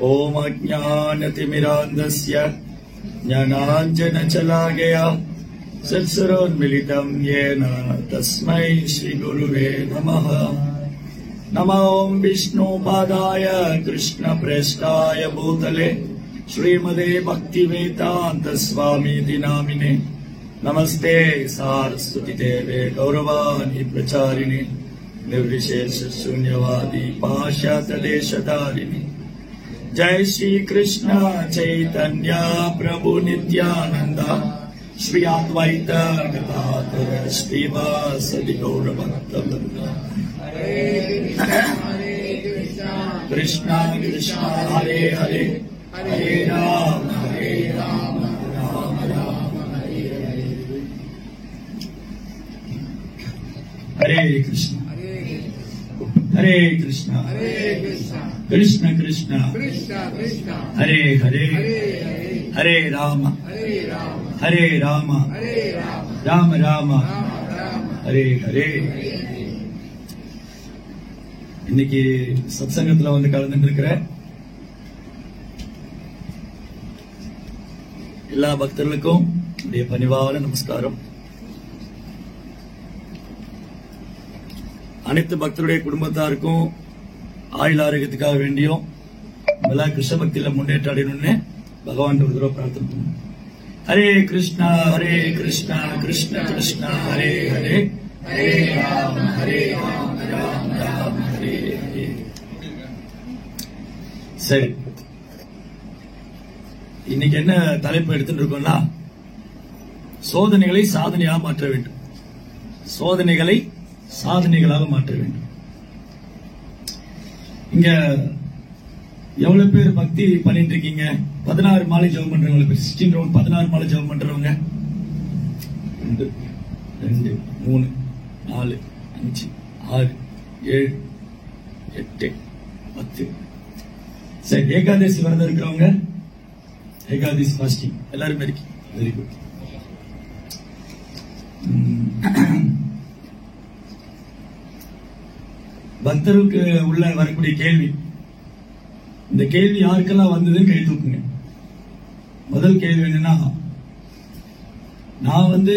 ओम अज्ञानतिमिरान्धस्य ज्ञानाञ्जनशलाकया सत्सरोन्मिलितं येन तस्मै श्रीगुरुवे नमः। नमो विष्णुपादाय कृष्णप्रेष्ठाय भूतले श्रीमदे भक्तिवेदान्त स्वामीति नामिने नमस्ते सारस्वती देवे गौरवाणी प्रचारिणे निर्विशेष शून्यवादी पाश्चात्यदेशधारिणे। जय श्री कृष्ण चैतन्य प्रभु नित्यानंद श्री अद्वैत गदाधर श्रीवासदि गौरभक्तवृंद। कृष्ण कृष्ण हरे हरे हरे राम राम राम हरे हरे। हरे कृष्ण कृष्ण कृष्ण हरे हरे हरे राम राम राम हरे हरे। இன்னைக்கு சத்சங்கத்துல வந்து கலந்துட்டு இருக்கிற எல்லா பக்தர்களுக்கும் என்னுடைய பணிவான நமஸ்காரம். அனைத்து பக்தருடைய குடும்பத்தாருக்கும் ஆயுள் ஆரோக்கியத்துக்காக வேண்டியும் நல்லா கிருஷ்ண பக்தியில முன்னேற்றம் அடையணும்னு பகவான் ஒரு தடவை பிரார்த்தனை பண்ணும். ஹரே கிருஷ்ணா கிருஷ்ண கிருஷ்ணா ஹரே ஹரே ஹரே ராம ராம ராம ஹரே ஹரே. சரி, இன்னைக்கு என்ன தலைப்பு எடுத்துட்டு இருக்கோம்னா, சோதனைகளை சாதனையாக மாற்ற வேண்டும். சோதனைகளை சாதனைகளாக மாற்ற வேண்டும். இங்க எவ்வளவு பேர் பக்தி பண்ணிட்டு இருக்கீங்க? 16 மாலை ஜெபம் பண்றவங்க, 16 ரவுண்ட் 16 மாலை ஜெபம் பண்றவங்க 1 2 3 4 5 6 7 8 10. சரி, ஏகாதசி விரதம் இருக்கிறவங்க, ஏகாதசி ஃபாஸ்டிங் எல்லாருமே இருக்கு. Very good. பக்தருக்கு உள்ள வரக்கூடிய கேள்வி, இந்த கேள்வி யாருக்கெல்லாம் வந்ததுன்னு கை தூக்குங்க. முதல் கேள்வி என்னன்னா, நான்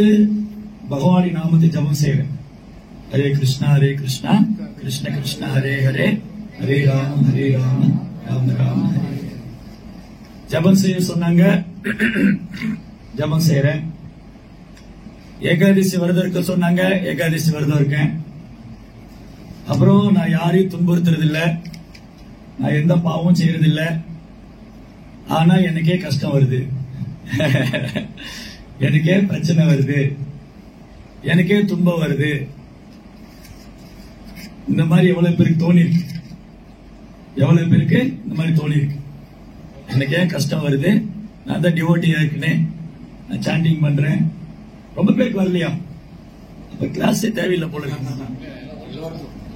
பகவானி நாமத்தை ஜபம் செய்யறேன். ஹரே கிருஷ்ணா கிருஷ்ண கிருஷ்ண ஹரே ஹரே ஹரே ராம ராம ராம ஹரே. ஜபம் செய்ய சொன்னாங்க, ஜபம் செய்யறேன். ஏகாதசி விரதம் இருக்க சொன்னாங்க, ஏகாதசி விரதம் இருக்கேன். அப்புறம் நான் யாரையும் துன்புறுத்துறது இல்ல, நான் எந்த பாவமும் செய்யறது இல்ல, ஆனா எனக்கே கஷ்டம் வருது, எனக்கே பிரச்சனை வருது, எனக்கே துன்பம் வருது. இந்த மாதிரி எவ்வளவு பேருக்கு தோணி இருக்கு? எவ்வளவு பேருக்கு இந்த மாதிரி தோணி இருக்கு? எனக்கே கஷ்டம் வருது, நான் தான் டிவோட்டியா இருக்கேன், நான் சாண்டிங் பண்றேன். ரொம்ப பேருக்கு வரலையா? அப்ப கிளாஸே தேவையில்லை போல இருக்கு.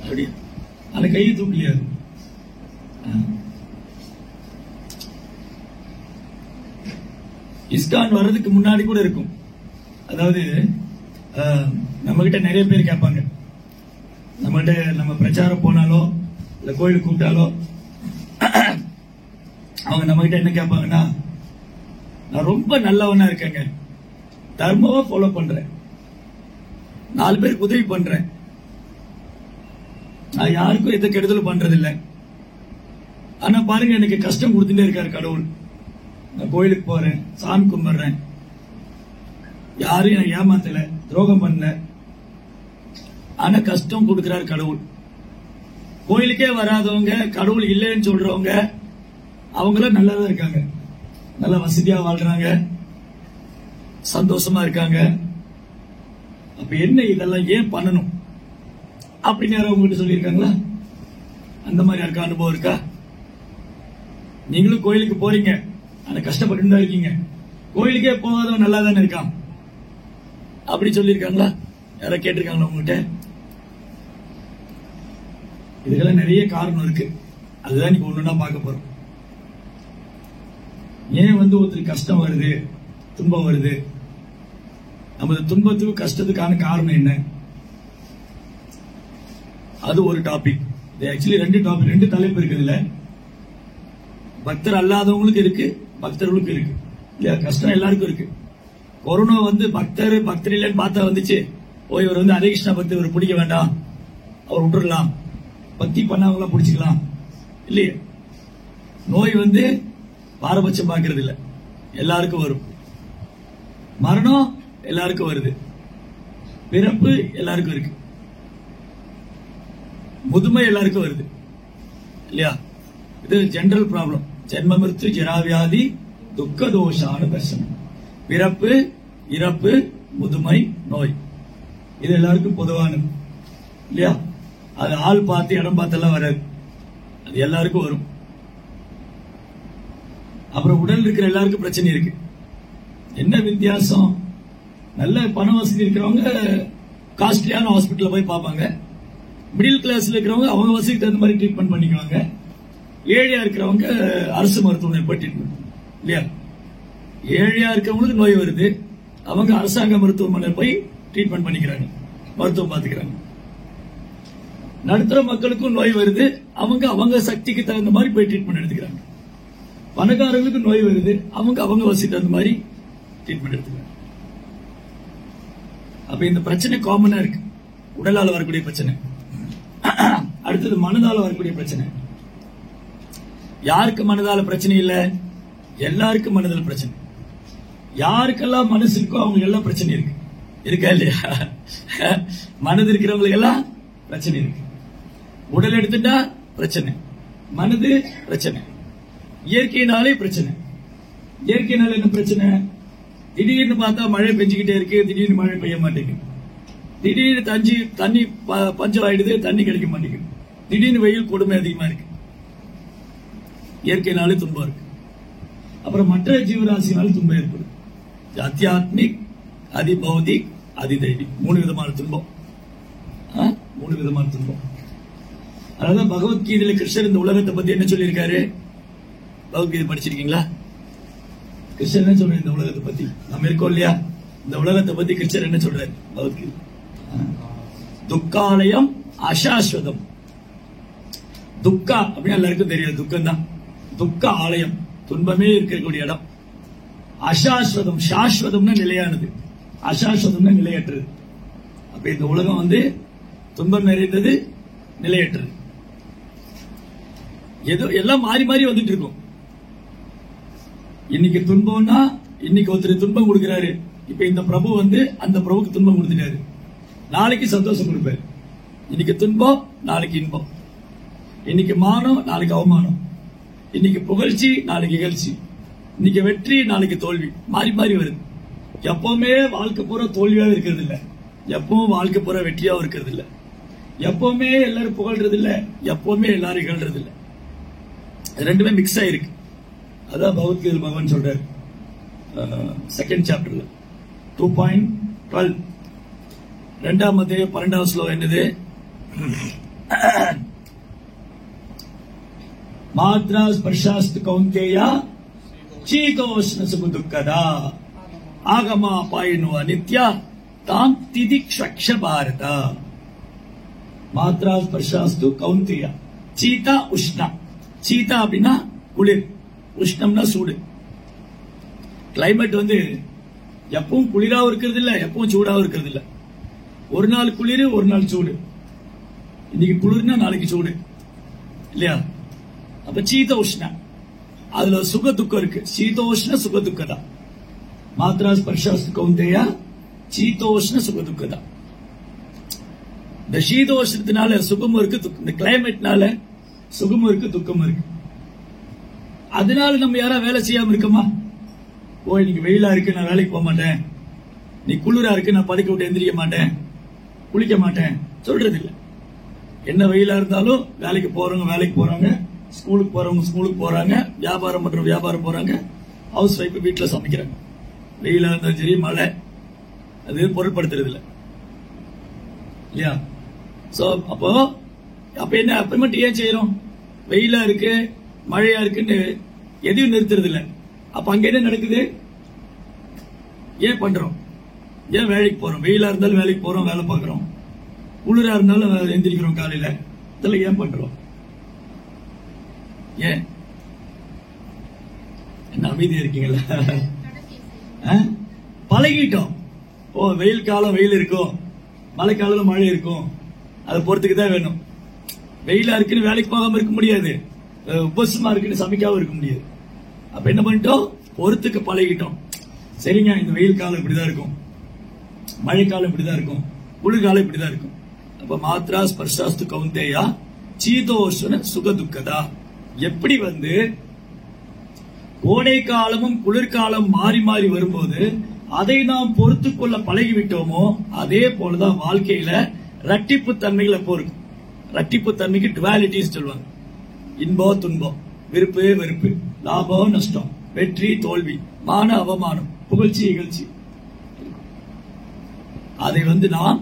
அப்படியா? அந்த கையை தூக்கலையா? இஸ்கான் வர்றதுக்கு முன்னாடி கூட இருக்கும். அதாவது நம்ம கிட்ட நிறைய பேர் கேட்பாங்க, நம்ம பிரச்சாரம் போனாலோ இல்ல கோயிலுக்கு கூப்பிட்டாலோ அவங்க நம்ம கிட்ட என்ன கேட்பாங்கன்னா, நான் ரொம்ப நல்லவனா இருக்கேங்க, தர்மமா ஃபாலோ பண்றேன், 4 பேருக்கு உதவி பண்றேன், நான் யாருக்கும் எந்த கெடுதலும் பண்றது இல்லை, ஆனா பாருங்க எனக்கு கஷ்டம் கொடுத்துட்டே இருக்காரு கடவுள். நான் கோயிலுக்கு போறேன், சாமி கும்பிடுறேன், யாரையும் நான் ஏமாத்தல, துரோகம் பண்ணல, ஆனா கஷ்டம் கொடுக்கிறார் கடவுள். கோயிலுக்கே வராதவங்க, கடவுள் இல்லைன்னு சொல்றவங்க, அவங்களும் நல்லா தான் இருக்காங்க, நல்ல வசதியா வாழ்றாங்க, சந்தோஷமா இருக்காங்க. அப்ப என்ன இதெல்லாம் ஏன் பண்ணணும் அப்படின்னு யாரும் உங்ககிட்ட சொல்லியிருக்காங்களா? அந்த மாதிரி யாருக்கா அனுபவம் இருக்கா? நீங்களும் கோயிலுக்கு போறீங்க, ஆனா கஷ்டப்பட்டு தான் இருக்கீங்க, கோயிலுக்கே போகாதவன் நல்லா தானே இருக்கான் அப்படி சொல்லியிருக்காங்களா? யாரா கேட்டிருக்காங்களா உங்ககிட்ட? இதுக்கெல்லாம் நிறைய காரணம் இருக்கு, அதுதான் நீங்க ஒண்ணுன்னா பார்க்க போறோம். ஏன் ஒருத்தருக்கு கஷ்டம் வருது, துன்பம் வருது, நமது துன்பத்துக்கு கஷ்டத்துக்கான காரணம் என்ன? அது ஒரு டாபிக். ஆக்சுவலி 2 தலைப்பு இருக்குதுல்ல. பக்தர் அல்லாதவங்களுக்கு இருக்கு, பக்தர்களுக்கு இருக்கு இல்லையா? கஷ்டம் எல்லாருக்கும் இருக்கு. கொரோனா வந்து பக்தர் இல்லைன்னு பார்த்தா வந்துச்சு. இவர் வந்து ஹரே கிருஷ்ணா பக்தர், இவர் பிடிக்க வேண்டாம், அவர் விட்டுடலாம், பக்தி பண்ணவங்களாம் பிடிச்சிக்கலாம் இல்லையே. நோய் வந்து பாரபட்சம் பார்க்கறது இல்ல, எல்லாருக்கும் வரும். மரணம் எல்லாருக்கும் வருது, பிறப்பு எல்லாருக்கும் இருக்கு, முதுமை எல்லாருக்கும் வருது இல்லையா? இது ஜெனரல் ப்ராப்ளம். ஜென்ம மிருத்து ஜராவியாதி துக்க தோஷான தர்சனம். பிறப்பு, இறப்பு, முதுமை, நோய், இது எல்லாருக்கும் பொதுவானது இல்லையா? அது ஆள் பார்த்து இடம் பார்த்தெல்லாம் வராது, அது எல்லாருக்கும் வரும். அப்புறம் உடல் இருக்கிற எல்லாருக்கும் பிரச்சனை இருக்கு. என்ன வித்தியாசம்? நல்ல பண வசதி இருக்கிறவங்க காஸ்ட்லியான ஹாஸ்பிட்டல் போய் பார்ப்பாங்க. மிடில் கிளாஸ்ல இருக்கிறவங்க அவங்க வசதிக்கு தகுந்த மாதிரி ட்ரீட்மெண்ட் பண்ணிக்குவாங்க. ஏழையா இருக்கிறவங்க அரசு மருத்துவமனை போய் ட்ரீட்மெண்ட் இல்லையா? ஏழையா இருக்கிறவங்களுக்கு நோய் வருது, அவங்க அரசாங்க மருத்துவமனை போய் ட்ரீட்மெண்ட் பண்ணிக்கிறாங்க, மருத்துவம் பார்த்துக்கிறாங்க. நடுத்தர மக்களுக்கும் நோய் வருது, அவங்க சக்திக்கு தகுந்த மாதிரி போய் ட்ரீட்மெண்ட் எடுத்துக்கிறாங்க. பணக்காரர்களுக்கு நோய் வருது, அவங்க வசதிக்கு தகுந்த மாதிரி ட்ரீட்மெண்ட் எடுத்துக்கிறாங்க. அப்ப இந்த பிரச்சனை காமனா இருக்கு, உடலால வரக்கூடிய பிரச்சனை. அடுத்தது மனதால வரக்கூடிய பிரச்சனை. யாருக்கு மனதால பிரச்சனை இல்ல? எல்லாருக்கும் மனதால பிரச்சனை. யாருக்கெல்லாம் மனசு இருக்கோ அவங்க எல்லாம் பிரச்சனை இருக்கு, இருக்கா இல்லையா? மனது இருக்கிறவங்களுக்கு எல்லாம் பிரச்சனை இருக்கு. உடல் எடுத்துட்டா பிரச்சனை, மனது பிரச்சனை, இயற்கையினாலே பிரச்சனை. இயற்கையினால என்ன பிரச்சனை? திடீர்னு பார்த்தா மழை பெஞ்சுக்கிட்டே இருக்கு, திடீர்னு மழை பெய்ய மாட்டேங்குது. திடீர்னு தண்ணி பஞ்சம் ஆயிடுது, தண்ணி கிடைக்க மாட்டேங்குது. திடீர்னு வெயில் கொடுமை அதிகமா இருக்கு. இயற்கையினாலே துன்பம் இருக்கு. அப்புறம் மற்ற ஜீவராசினால துன்பம் ஏற்படுது. அத்தியாத்மிக், அதிபௌதிக், அதிதைவிக், 3 விதமான துன்பம். 3 விதமான துன்பம். அதனால பகவத்கீதையில கிருஷ்ணர் இந்த உலகத்தை பத்தி என்ன சொல்லியிருக்காரு? பகவத்கீதை படிச்சிருக்கீங்களா? கிருஷ்ணர் என்ன சொல்றாரு இந்த உலகத்தை பத்தி? நம்ம இருக்கோம் இல்லையா? இந்த உலகத்தை பத்தி கிருஷ்ணர் என்ன சொல்றாரு பகவத்கீதை? துக்காலயம் அசாஸ்வதம். துக்கா அப்படின்னு எல்லாருக்கும் தெரியாது, துக்கம் தான். துக்க ஆலயம், துன்பமே இருக்கக்கூடிய இடம். அசாஸ்வதம், சாஸ்வதம்னா நிலையானது, அசாஸ்வதம்னா நிலையற்றது. அப்ப இந்த உலகம் வந்து துன்பம் நிறைந்தது, நிலையற்றது. ஏதோ எல்லாம் மாறி மாறி வந்துட்டு இருக்கும். இன்னைக்கு துன்பம்னா இன்னைக்கு ஒருத்தர் துன்பம் கொடுக்கிறாரு, இப்ப இந்த பிரபு வந்து அந்த பிரபுக்கு துன்பம் கொடுத்துட்டாரு, நாளைக்கு சந்தோஷம் கொடுப்பாரு. இன்னைக்கு துன்பம், நாளைக்கு இன்பம். இன்னைக்கு மானம், நாளைக்கு அவமானம். இன்னைக்கு புகழ்ச்சி, நாளைக்கு இகழ்ச்சி. இன்னைக்கு வெற்றி, நாளைக்கு தோல்வி, மாறி மாறி வருது. எப்பவுமே வாழ்க்கை பூரா தோல்வியாக இருக்கிறது இல்ல, எப்பவும் வாழ்க்கை பூரா வெற்றியாவும் இருக்கிறது இல்ல. எப்பவுமே எல்லாரும் புகழ்றது இல்ல, எப்பவுமே எல்லாரும் இகழ்றது இல்ல. ரெண்டுமே மிக்ஸ் ஆயிருக்கு. அதான் பகவத்கீதை பகவான் சொல்றாரு செகண்ட் சாப்டர்ல 2.12 2ஆம் அத்தியாயம் 12ஆவது ஸ்லோகம் என்னது? மாத்ரா ஸ்பர்ஷாஸ்து கௌந்தேயா சீதோஷ்ண சுக துக்கதா ஆகமா பாயினு அனித்யா தாம் திதிக்ஷக்ஷ பாரத. மாத்ரா ஸ்பர்ஷாஸ்து கௌந்தேயா, சீதா உஷ்ணா. சீதா அப்படின்னா குளிர், உஷ்ணம்னா சூடு. கிளைமேட் வந்து எப்பவும் குளிராவும் இருக்கிறது இல்ல, எப்பவும் சூடாவும் இருக்கிறது இல்ல. ஒரு நாள் குளிர், ஒரு நாள் சூடு. இன்னைக்கு குளிர்னா நாளைக்கு சூடு இல்லையா? அப்ப சீத உஷ்ண, அதுல சுக துக்கம் இருக்கு. சீதோஷ்ண சுக துக்கதா. மாத்ரா ஸ்பர்ஷாஸ்து கௌந்தேயா சீதோஷ்ண சுக துக்கதா. இந்த சீதோஷ்ணத்தினால சுகமும் இருக்கு, இந்த கிளைமேட்னால சுகமும் இருக்கு, துக்கமும் இருக்கு. அதனால நம்ம யாரா வேலை செய்யாம இருக்கோமா? இன்னைக்கு வெயிலா இருக்கு, நான் வேலைக்கு போக மாட்டேன். நீ குளிரா இருக்கு, நான் படுக்க விட்டு எந்திரிக்க மாட்டேன், குளிக்க மாட்டேன் சொல்றது இல்ல. என்ன வெயிலா இருந்தாலும் வேலைக்கு போறவங்க வேலைக்கு போறாங்க, ஸ்கூலுக்கு போறவங்க ஸ்கூலுக்கு போறாங்க, வியாபாரம் பண்றவங்க வியாபாரம் போறாங்க, ஹவுஸ் ஒய்ஃப் வீட்டுல சமைக்கிறாங்க. வெயிலா இருந்தாலும் சரி, மழை, அது பொருட்படுத்துறது இல்ல இல்லையா? சோ அப்ப என்ன அப்ப மட்டும் ஏன் செய்யறோம்? வெயிலா இருக்கு, மழையா இருக்குன்னு எதையும் நிறுத்துறது இல்ல. அப்ப அங்க என்ன நடக்குது? ஏன் பண்றோம்? ஏன் வேலைக்கு போறோம்? வெயிலா இருந்தாலும் வேலைக்கு போறோம், வேலை பார்க்கிறோம். குளிரா இருந்தாலும் எந்திரிக்கிறோம் காலையில. இதெல்லாம் ஏன் பண்றோம்? ஏன் அமைதியா இருக்கீங்களா? பழகிட்டோம். ஓ, வெயில் காலம் வெயில் இருக்கும், மழை காலம் மழை இருக்கும், அதை பொறுத்துக்கு தான் வேணும். வெயிலா இருக்குன்னு வேலைக்கு போகாம இருக்க முடியாது, உபசமா இருக்குன்னு சமைக்காம இருக்க முடியாது. அப்ப என்ன பண்ணிட்டோம், பொறுத்துக்கு பழகிட்டோம். சரிங்க, இந்த வெயில் காலம் இப்படிதான் இருக்கும், மழை காலம் இப்படிதான் இருக்கும், குளிர்காலம் இப்படிதான் இருக்கும். அப்ப மாத்ரா ஸ்பர்ஷாஸ்து கவுந்தேயா சீதோஷ்ண சுகதுக்கதா. எப்படி கோடை காலமும் குளிர்காலம் மாறி மாறி வரும்போது அதை நாம் பொறுத்து கொள்ள பழகிவிட்டோமோ, அதே போலதான் வாழ்க்கையில ரட்டிப்பு தன்மைகள் எப்போ இருக்கும். ரட்டிப்பு தன்மைக்கு டுவாலிட்டிஸ் சொல்லுவாங்க. இன்பம் துன்பம், விருப்பு வெறுப்பு, லாபம் நஷ்டம், வெற்றி தோல்வி, மான அவமானம், புகழ்ச்சி இகழ்ச்சி. அதை நாம்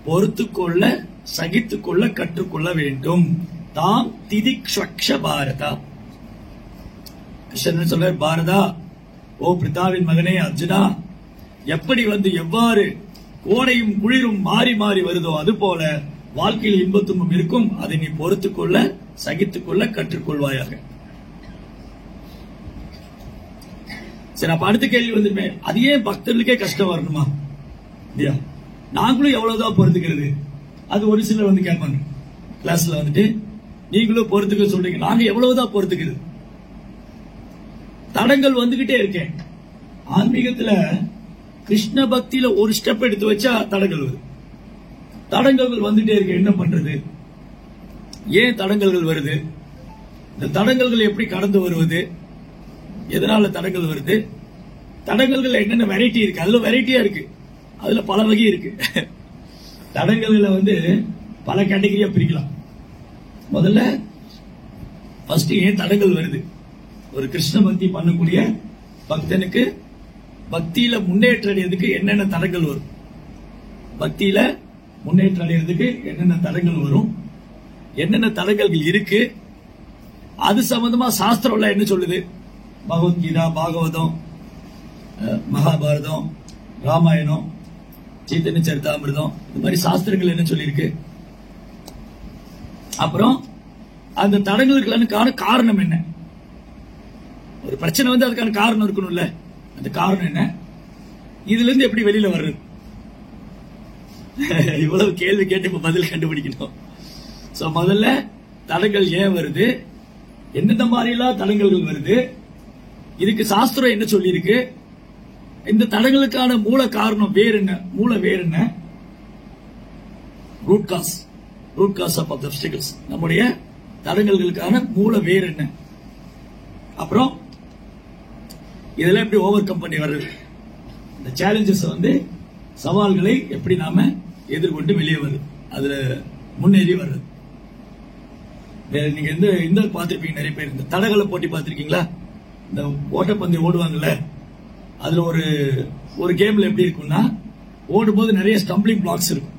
பொறுத்துக்கொள்ள சகித்துக்கொள்ள கற்றுக்கொள்ள வேண்டும். தாம் திதிக்ஷ பாரதா. கிருஷ்ணன் சொல்ற, பாரதா, ஓ பிரிதாவின் மகனே அர்ஜுனா, எப்படி எவ்வாறு கோடையும் குளிரும் மாறி மாறி வருதோ அது போல வாழ்க்கையில் இன்பத்துன்பம் இருக்கும். அதை நீ பொறுத்துக்கொள்ள சகித்துக்கொள்ள கற்றுக்கொள்வாயாக. சரி, அப்ப அடுத்த கேள்வி வந்துருமே, அது ஏன் பக்தர்களுக்கே கஷ்டம் வரணுமா? இல்லையா, நாங்களும் எவ்வளவுதான் பொறுத்துக்கிறது? அது ஒரு சிலர் கேட்பாங்க கிளாஸ்ல நீங்களும் பொறுத்துக்க சொல்றீங்க, நாங்க எவ்வளவுதான் பொறுத்துக்கிறது? தடங்கள் வந்துகிட்டே இருக்கேன். ஆன்மீகத்துல கிருஷ்ண பக்தியில ஒரு ஸ்டெப் எடுத்து வச்சா தடங்கள் வருது. தடங்கல்கள் வந்துட்டே இருக்கு, என்ன பண்றது? ஏன் தடங்கல்கள் வருது? இந்த தடங்கல்கள் எப்படி கடந்து வருவது? எதனால தடங்கள் வருது? தடங்கல்கள் என்னென்ன வெரைட்டி இருக்கு? அதுல வெரைட்டியா இருக்கு, அதுல பல வகை இருக்கு. தடங்கல்களை பல கேட்டகரியா பிரிக்கலாம். முதல்ல ஃபர்ஸ்ட் ஏன் தடங்கள் வருது? ஒரு கிருஷ்ண பக்தி பண்ணக்கூடிய பக்தனுக்கு பக்தியில முன்னேற்றம் அடைறதுக்கு என்னென்ன தடங்கள் வரும்? பக்தியில முன்னேற்றம் அடைறதுக்கு என்னென்ன தடங்கள் வரும்? என்னென்ன தடங்கள் இருக்கு? அது சம்பந்தமா சாஸ்திரம் என்ன சொல்லுது? பகவத்கீதா, பாகவதம், மகாபாரதம், ராமாயணம், சைத்தன்ய சரிதாமிர்தம், இந்த மாதிரி சாஸ்திரங்கள் என்ன சொல்லியிருக்கு? அப்புறம் அந்த தடங்களுக்கான காரணம் என்ன? ஒரு பிரச்சனை அதுக்கான காரணம் இருக்கணும்ல, அந்த காரணம் என்ன? இதுல இருந்து எப்படி வெளியில வர்றது? இவ்வளவு கேள்வி கேட்டு இப்ப பதில் கண்டுபிடிக்கணும். முதல்ல தடங்கள் ஏன் வருது, எந்தெந்த மாதிரி எல்லாம் தடங்கல்கள் வருது, இதுக்கு சாஸ்திரம் என்ன சொல்லி இருக்கு, இந்த தடங்களுக்கான மூல காரணம் வேற என்ன, மூல வேற என்ன, ரூட் காஸ் ஆஃப் ஆப்ஸ்டிகல்ஸ், நம்முடைய தடங்கல்களுக்கான மூல வேற என்ன, அப்புறம் இதெல்லாம் எப்படி ஓவர் கம் பண்ணி வர்றது, இந்த சேலஞ்சஸ் சவால்களை எப்படி நாம எதிர்கொண்டு வெளியே வருது, அதுல முன்னேறி வர்றது. நீங்க இந்த பார்த்திருப்பீங்க, நிறைய பேர் இந்த தடகள போட்டி பார்த்திருக்கீங்களா? இந்த ஓட்டப்பந்தயம் ஓடுவாங்கல்ல, அதுல ஒரு கேம்ல எப்படி இருக்கும்னா, ஓடும்போது நிறைய ஸ்டம்பிளிங் பிளாக்ஸ் இருக்கும்.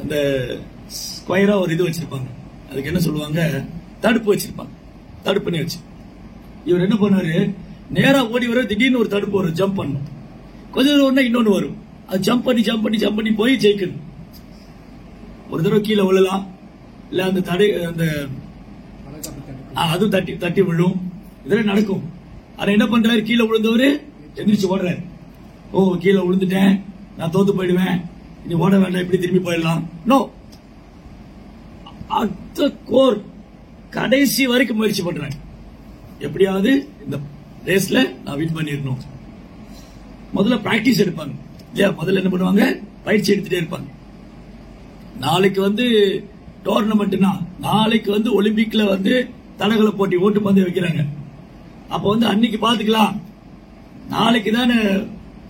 அந்த ஸ்கொயரா ஒரு இது வச்சிருப்பாங்க, அதுக்கு என்ன சொல்லுவாங்க, தடுப்பு வச்சிருப்பாங்க, தடுப்புன்னு வச்சு. இவர் என்ன பண்ணாரு, நேரா ஓடி வர திடீர்னு ஒரு தடுப்பு வரும், ஜம்ப் பண்ணும். கொஞ்ச தூரம் இன்னொன்னு வரும், அது ஜம்ப் பண்ணி போய் ஜெயிக்கணும். ஒரு தடவை கீழே விழலாம், இல்ல அந்த அது தட்டி விழும், இதெல்லாம் நடக்கும். ஆனா என்ன பண்றாரு, கீழே விழுந்தவரு எந்திரிச்சு ஓடுறாரு. ஓ, கீழே விழுந்துட்டேன், நான் தோத்து போயிடுவேன், இனி ஓட வேண்டாம், இப்படி திரும்பி போயிடலாம். நோ, கோர் கடைசி வரைக்கும் முயற்சி பண்றேன், எப்படியாவது இந்த ரேஸ்ல நான் வின் பண்ணிடணும். முதல்ல பிராக்டிஸ் எடுப்பாங்க இல்லையா, முதல்ல என்ன பண்ணுவாங்க, பயிற்சி எடுத்துட்டே இருப்பாங்க. நாளைக்கு டோர்னமெண்ட்னா, நாளைக்கு ஒலிம்பிக்ல தடகள போட்டி ஓட்டு பந்தயம் வைக்கிறாங்க. அப்ப அன்னைக்கு பாத்துக்கலாம், நாளைக்கு தானே,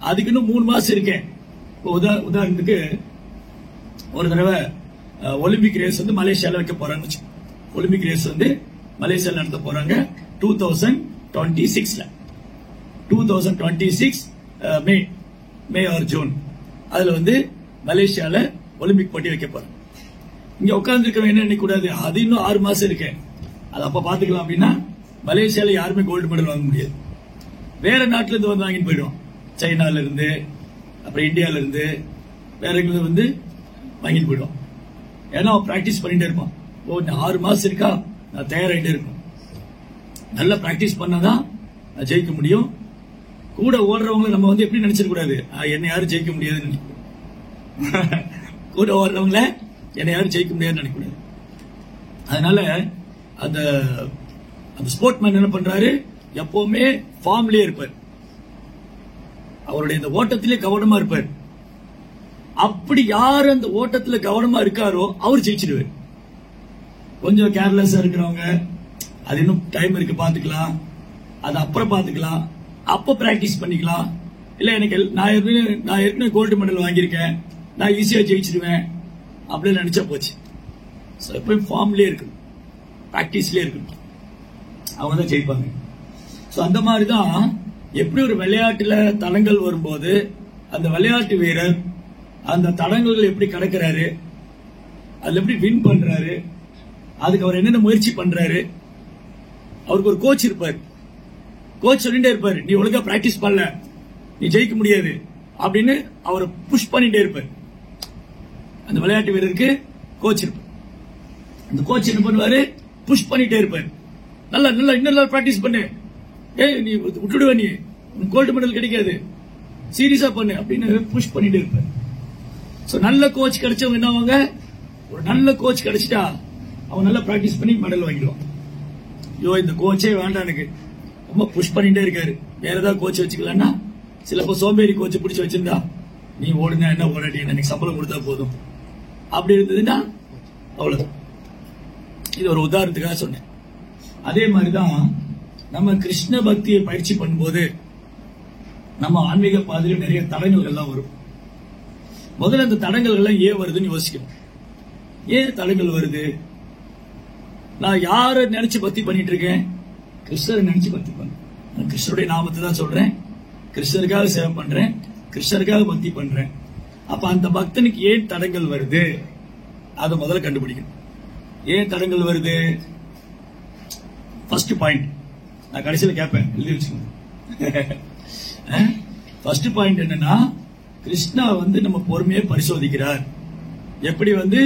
அதுக்கு இன்னும் 3 மாசம் இருக்கேன். உதாரணத்துக்கு ஒரு தடவை ஒலிம்பிக் ரேஸ் மலேசியால வைக்க போறாங்க. ஒலிம்பிக் ரேஸ் மலேசியால நடத்த போறாங்க 2026ல. 2026 மே ஆர் ஜூன், அதுல மலேசியால ஒலிம்பிக் போட்டி வைக்க போறாங்க. இங்க உட்கார்ந்து இருக்க என்ன நினைக்க கூடாது, அது இன்னும் 6 மாசம் இருக்கேன், அது அப்ப பாத்துக்கலாம் அப்படின்னா, மலேசியால யாருமே கோல்டு மெடல் வாங்க முடியாது. வேற நாட்டுல இருந்து வாங்கிட்டு போயிடுவோம், சைனால இருந்து, அப்புறம் இந்தியால இருந்து, வேற எங்க வாங்கிட்டு போயிடுவோம். ஏன்னா பிராக்டிஸ் பண்ணிட்டே இருப்பான். ஓ, 6 மாசம் இருக்கா, நான் தயாராகிட்டே இருக்கும். நல்லா பிராக்டிஸ் பண்ணாதான் நான் ஜெயிக்க முடியும். கூட ஓடுறவங்களை நம்ம வந்து எப்படி நினைச்சிட கூடாது, என்னை யாரும் ஜெயிக்க முடியாதுன்னு நினைக்க. கூட ஓடுறவங்கள என்னை யாரும் ஜெயிக்க முடியாதுன்னு நினைக்கக்கூடாது. அதனால அந்த ஸ்போர்ட் மேன் என்ன பண்றாரு, எப்பவுமே ஃபார்ம்லயே இருப்பார், அவருடைய இந்த ஓட்டத்திலே கவனமா இருப்பார். அப்படி யாரு அந்த ஓட்டத்துல கவனமா இருக்காரோ அவர் ஜெயிச்சிடுவார். கொஞ்சம் கேர்லெஸ்ஸா இருக்கிறவங்க, அது இன்னும் டைம் இருக்கு பாத்துக்கலாம், அது அப்புறம் பாத்துக்கலாம், அப்ப பிராக்டிஸ் பண்ணிக்கலாம், இல்ல எனக்கு நான் ஏற்கனவே கோல்டு மெடல் வாங்கியிருக்கேன், நான் ஈஸியா ஜெயிச்சிடுவேன் அப்படின்னு நினைச்சா போச்சு. எப்பயும் ஃபார்ம்லயே இருக்கணும், பிராக்டிஸ்லயே இருக்கணும், அவங்க தான் ஜெயிப்பாங்க. அந்த மாதிரிதான் எப்படி ஒரு விளையாட்டுல தடங்கள் வரும்போது அந்த விளையாட்டு வீரர் அந்த தடங்கள் எப்படி கடக்கிறாரு, அதுல எப்படி வின் பண்றாரு, அதுக்கு அவர் என்னென்ன முயற்சி பண்றாரு. அவருக்கு ஒரு கோச் இருப்பார், கோச் சொல்லிட்டே இருப்பாரு, நீ ஒழுங்கா பிராக்டிஸ் பண்ணல நீ ஜெயிக்க முடியாது அப்படின்னு அவரை புஷ் பண்ணிட்டே இருப்பார். அந்த விளையாட்டு வீரருக்கு கோச் இருப்பார். அந்த கோச் என்ன பண்ணுவாரு, புஷ் பண்ணிட்டே இருப்பார். நல்லா நல்லா இன்னும் நல்லா பிராக்டிஸ் பண்ணு, நீ விட்டுடுவ, நீ கோல்டு மெடல் கிடைக்காது, சீரியஸா பண்ணு அப்படின்னு புஷ் பண்ணிட்டே இருப்பார். நல்ல கோச் கிடைச்சவங்க என்ன ஆவாங்க, ஒரு நல்ல கோச் கிடைச்சிட்டா அவங்க நல்லா பிராக்டிஸ் பண்ணி மெடல் வாங்கிடுவாங்க. ஐயோ இந்த கோச்சே வேண்டாம், எனக்கு ரொம்ப புஷ் பண்ணிட்டே இருக்காரு, வேற ஏதாவது கோச் வச்சுக்கலாம்னா, சிலப்போ சோம்பேறி கோச் பிடிச்சி வச்சிருந்தா, நீ ஓடுனா என்ன ஓடாட்டி எனக்கு சம்பளம் கொடுத்தா போதும் அப்படி இருந்ததுன்னா அவ்வளவுதான். இது ஒரு உதாரணத்துக்காக சொன்னேன். அதே மாதிரிதான் நம்ம கிருஷ்ண பக்தியை பயிற்சி பண்ணும்போது நம்ம ஆன்மீக பாதையில் நிறைய தடங்கள்லாம் வரும். முதல்ல அந்த தடங்கள் எல்லாம் ஏன் வருதுன்னு யோசிக்கணும். ஏன் தடங்கள் வருது? நான் யார நினைச்சு பக்தி பண்ணிட்டு இருக்கேன், கிருஷ்ணரை நினைச்சு பக்தி பண்றேன், கிருஷ்ணருடைய நாமத்தை தான் சொல்றேன், கிருஷ்ணருக்காக சேவை பண்றேன், கிருஷ்ணருக்காக பக்தி பண்றேன். அப்ப அந்த பக்தனுக்கு ஏன் தடங்கள் வருது அதை முதல்ல கண்டுபிடிக்கணும். ஏன் தடங்கள் வருது? ஃபர்ஸ்ட் பாயிண்ட் நான் கடைசியில் கேட்பேன், எழுதி வச்சுக்கோங்க. ஃபர்ஸ்ட் பாயிண்ட் என்னன்னா, கிருஷ்ணா வந்து நம்ம பொறுமையை பரிசோதிக்கிறார். எப்படி வந்து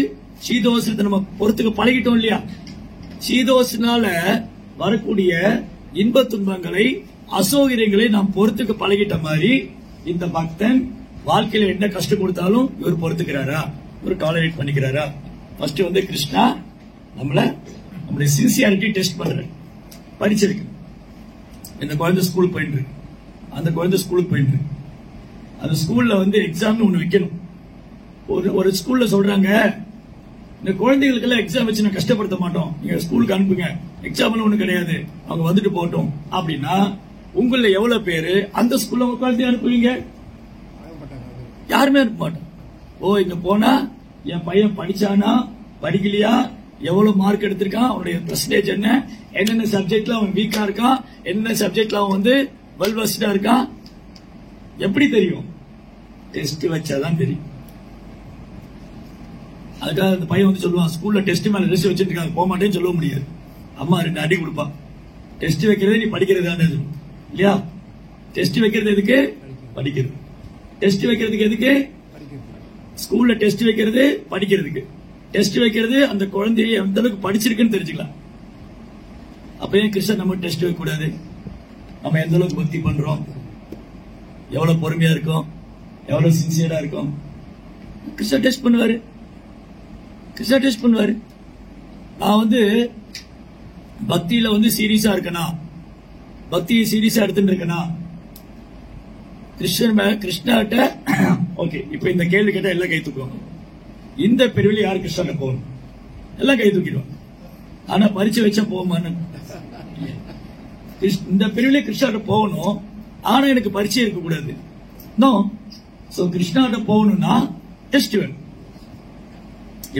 சீதோசனத்தை நம்ம பொறுத்துக்கு பழகிட்டோம் இல்லையா, சீதோசனால வரக்கூடிய இன்ப துன்பங்களை அசௌகரியங்களை நாம் பொறுத்துக்கு பழகிட்ட மாதிரி இந்த பக்தன் வாழ்க்கையில என்ன கஷ்டம் கொடுத்தாலும் இவர் பொறுத்துக்கிறாரா, இவர் டாலரேட் பண்ணிக்கிறாரா. ஃபர்ஸ்ட் வந்து கிருஷ்ணா நம்மளுடைய சின்சியாரிட்டி டெஸ்ட் பண்றாரு. படிச்சிருக்கு, இந்த குழந்தை ஸ்கூல் போயிட்டு இருக்கு, அந்த குழந்தை ஸ்கூலுக்கு போயிட்டு இருக்கு, அந்த ஸ்கூல்ல வந்து எக்ஸாம்னு ஒண்ணு வைக்கணும். ஒரு ஸ்கூல்ல சொல்றாங்க, இந்த குழந்தைகளுக்கு எல்லாம் எக்ஸாம் வச்சு நான் கஷ்டப்படுத்த மாட்டோம், நீங்க ஸ்கூலுக்கு அனுப்புங்க, எக்ஸாம்னு ஒண்ணு கிடையாது, அவங்க வந்துட்டு போட்டோம் அப்படின்னா உங்கள எவ்வளவு பேரு அந்த ஸ்கூல்ல உங்க குழந்தைய அனுப்புவீங்க? யாருமே அனுப்ப மாட்டோம். இங்க போனா என் பையன் படிச்சானா படிக்கலையா, எவ்வளவு மார்க் எடுத்திருக்கான், அவனுடைய பெர்சன்டேஜ் என்ன, என்னென்ன சப்ஜெக்ட்ல அவன் வீக்கா இருக்கான், என்னென்ன சப்ஜெக்ட்ல அவன் வந்து வெல் வெர்ஸ்டா இருக்கான், எப்படி தெரியும்? டெஸ்ட் வச்சாதான் தெரியும். அதுக்காக அந்த பையன் வந்து சொல்லுவான், ஸ்கூல்ல டெஸ்ட் மேல டெஸ்ட் வச்சிட்டு இருக்காங்க, போக மாட்டேன்னு சொல்ல முடியாது. அம்மா 2 அடி கொடுப்பான். டெஸ்ட் வைக்கிறது நீ படிக்கிறது இல்லையா, டெஸ்ட் வைக்கிறது எதுக்கு? படிக்கிறது. டெஸ்ட் வைக்கிறதுக்கு எதுக்கு? ஸ்கூல்ல டெஸ்ட் வைக்கிறது படிக்கிறதுக்கு. டெஸ்ட் வைக்கிறது அந்த குழந்தைய எந்த அளவுக்கு படிச்சிருக்குன்னு தெரிஞ்சுக்கலாம். அப்ப ஏன் கிருஷ்ணன் நம்ம டெஸ்ட் வைக்க கூடாது? நம்ம எந்த அளவுக்கு பக்தி பண்றோம், எவ்வளவு பொறுமையா இருக்கும், எவ்வளவு சின்சியரா இருக்கும், கிருஷ்ணா டெஸ்ட் பண்ணுவாரு. கிருஷ்ணா டெஸ்ட் பண்ணுவாரு. நான் வந்து பக்தியில வந்து சீரியஸா இருக்கனா, பக்தியை சீரியஸா எடுத்துட்டு இருக்கனா, கிருஷ்ணாட்ட ஓகே. இப்ப இந்த கேள்வி கேட்டா எல்லாம் கை தூக்குவாங்க. இந்த பிரிவில் யார் கிருஷ்ணாட்ட போகணும்? எல்லாம் கை தூக்கிடுவாங்க. ஆனா பரிச்சை வச்சா போகுமான்னு, இந்த பிரிவிலே கிருஷ்ணாட்ட போகணும், ஆனா எனக்கு பரிச்சை இருக்க கூடாது. நோ. சோ கிருஷ்ணாட்ட போகணும்னா டெஸ்ட் வேணும்.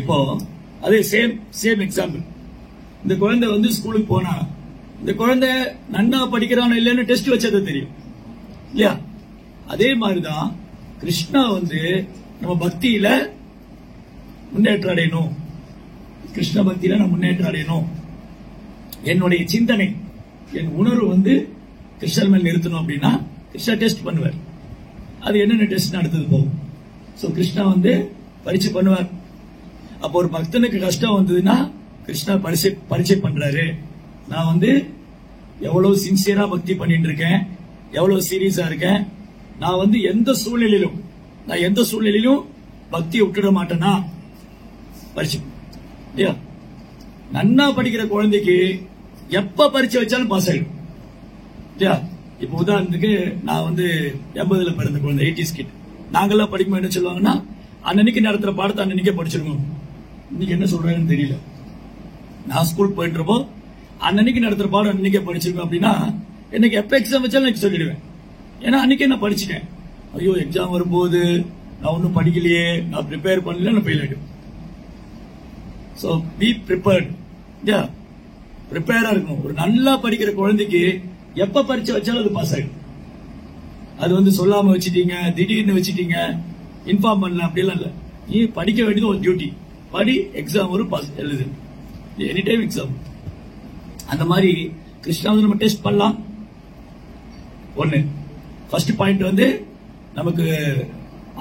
இப்போ அதே சேம் எக்ஸாம்பிள், இந்த குழந்தை வந்து ஸ்கூலுக்கு போனா, இந்த குழந்தை நன்னா படிக்கிறானோ இல்லைன்னு டெஸ்ட் வச்சது தெரியும் இல்லையா? அதே மாதிரிதான் கிருஷ்ணா வந்து நம்ம பக்தியில முன்னேற்றம் அடையணும், கிருஷ்ண பக்தியில நான் முன்னேற்றம் அடையணும், என்னுடைய சிந்தனை என் உணர்வு வந்து கிருஷ்ணர் மேல் நிறுத்தணும் அப்படின்னா கிருஷ்ணா டெஸ்ட் பண்ணுவார். அது என்னென்ன டெஸ்ட் அடுத்தது போகும். சோ கிருஷ்ணா வந்து பரிச்சை பண்ணுவார். அப்போ ஒரு பக்தனுக்கு கஷ்டம் வந்ததுன்னா கிருஷ்ணா பரிச்சை பண்றாரு, நான் வந்து எவ்வளவு சின்சியரா பக்தி பண்ணிட்டு இருக்கேன், எவ்வளவு சீரியஸா இருக்கேன். நான் வந்து எந்த சூழ்நிலையிலும் பக்தியை விட்டுட மாட்டேனா பரிச்சு இல்லையா? நன்னா படிக்கிற குழந்தைக்கு எப்ப பரிச்சை வச்சாலும் பாஸ் ஆயிடும் இல்லையா? இப்ப உதாரணத்துக்கு நான் வந்து 80ல பிறந்த குழந்தை, 80s கிட். நாங்கெல்லாம் படிக்கும்போது என்ன சொல்லுவாங்கன்னா, அன்னைக்கு நடத்துற பாடத்தை அன்னைக்கே படிச்சிருக்கோம். இன்னைக்கு என்ன சொல்றாங்கன்னு தெரியல. நான் ஸ்கூல் போயிட்டு இருப்போம், அன்னைக்கு நடத்துற பாடம் அன்னைக்கே படிச்சிருக்கோம் அப்படின்னா எனக்கு எப்ப எக்ஸாம் வச்சாலும் எனக்கு சொல்லிடுவேன். ஏன்னா அன்னைக்கே நான் படிச்சுட்டேன். ஐயோ எக்ஸாம் வரும்போது நான் ஒன்னும் படிக்கலையே, நான் ப்ரிப்பேர் பண்ணல, நான் ஃபெயில் ஆயிடும். So be prepared. ப்ரிப்பேரா இருக்கணும். ஒரு நல்லா படிக்கிற குழந்தைக்கு எப்ப பரீட்சை வச்சாலும் அது பாஸ் ஆயிடும். அது வந்து சொல்லாம வச்சுட்டீங்க, திடீர்னு வச்சுட்டீங்க, இன்ஃபார்ம் பண்ணல அப்படிலாம் இல்ல. நீ படிக்க வேண்டியது ஒரு டியூட்டி. படி, எக்ஸாம் ஒரு பாஸ் எழுது, எனி டைம் எக்ஸாம். அந்த மாதிரி கிருஷ்ணாவை நம்ம டெஸ்ட் பண்ணலாம். ஒன்னு ஃபர்ஸ்ட் பாயிண்ட் வந்து நமக்கு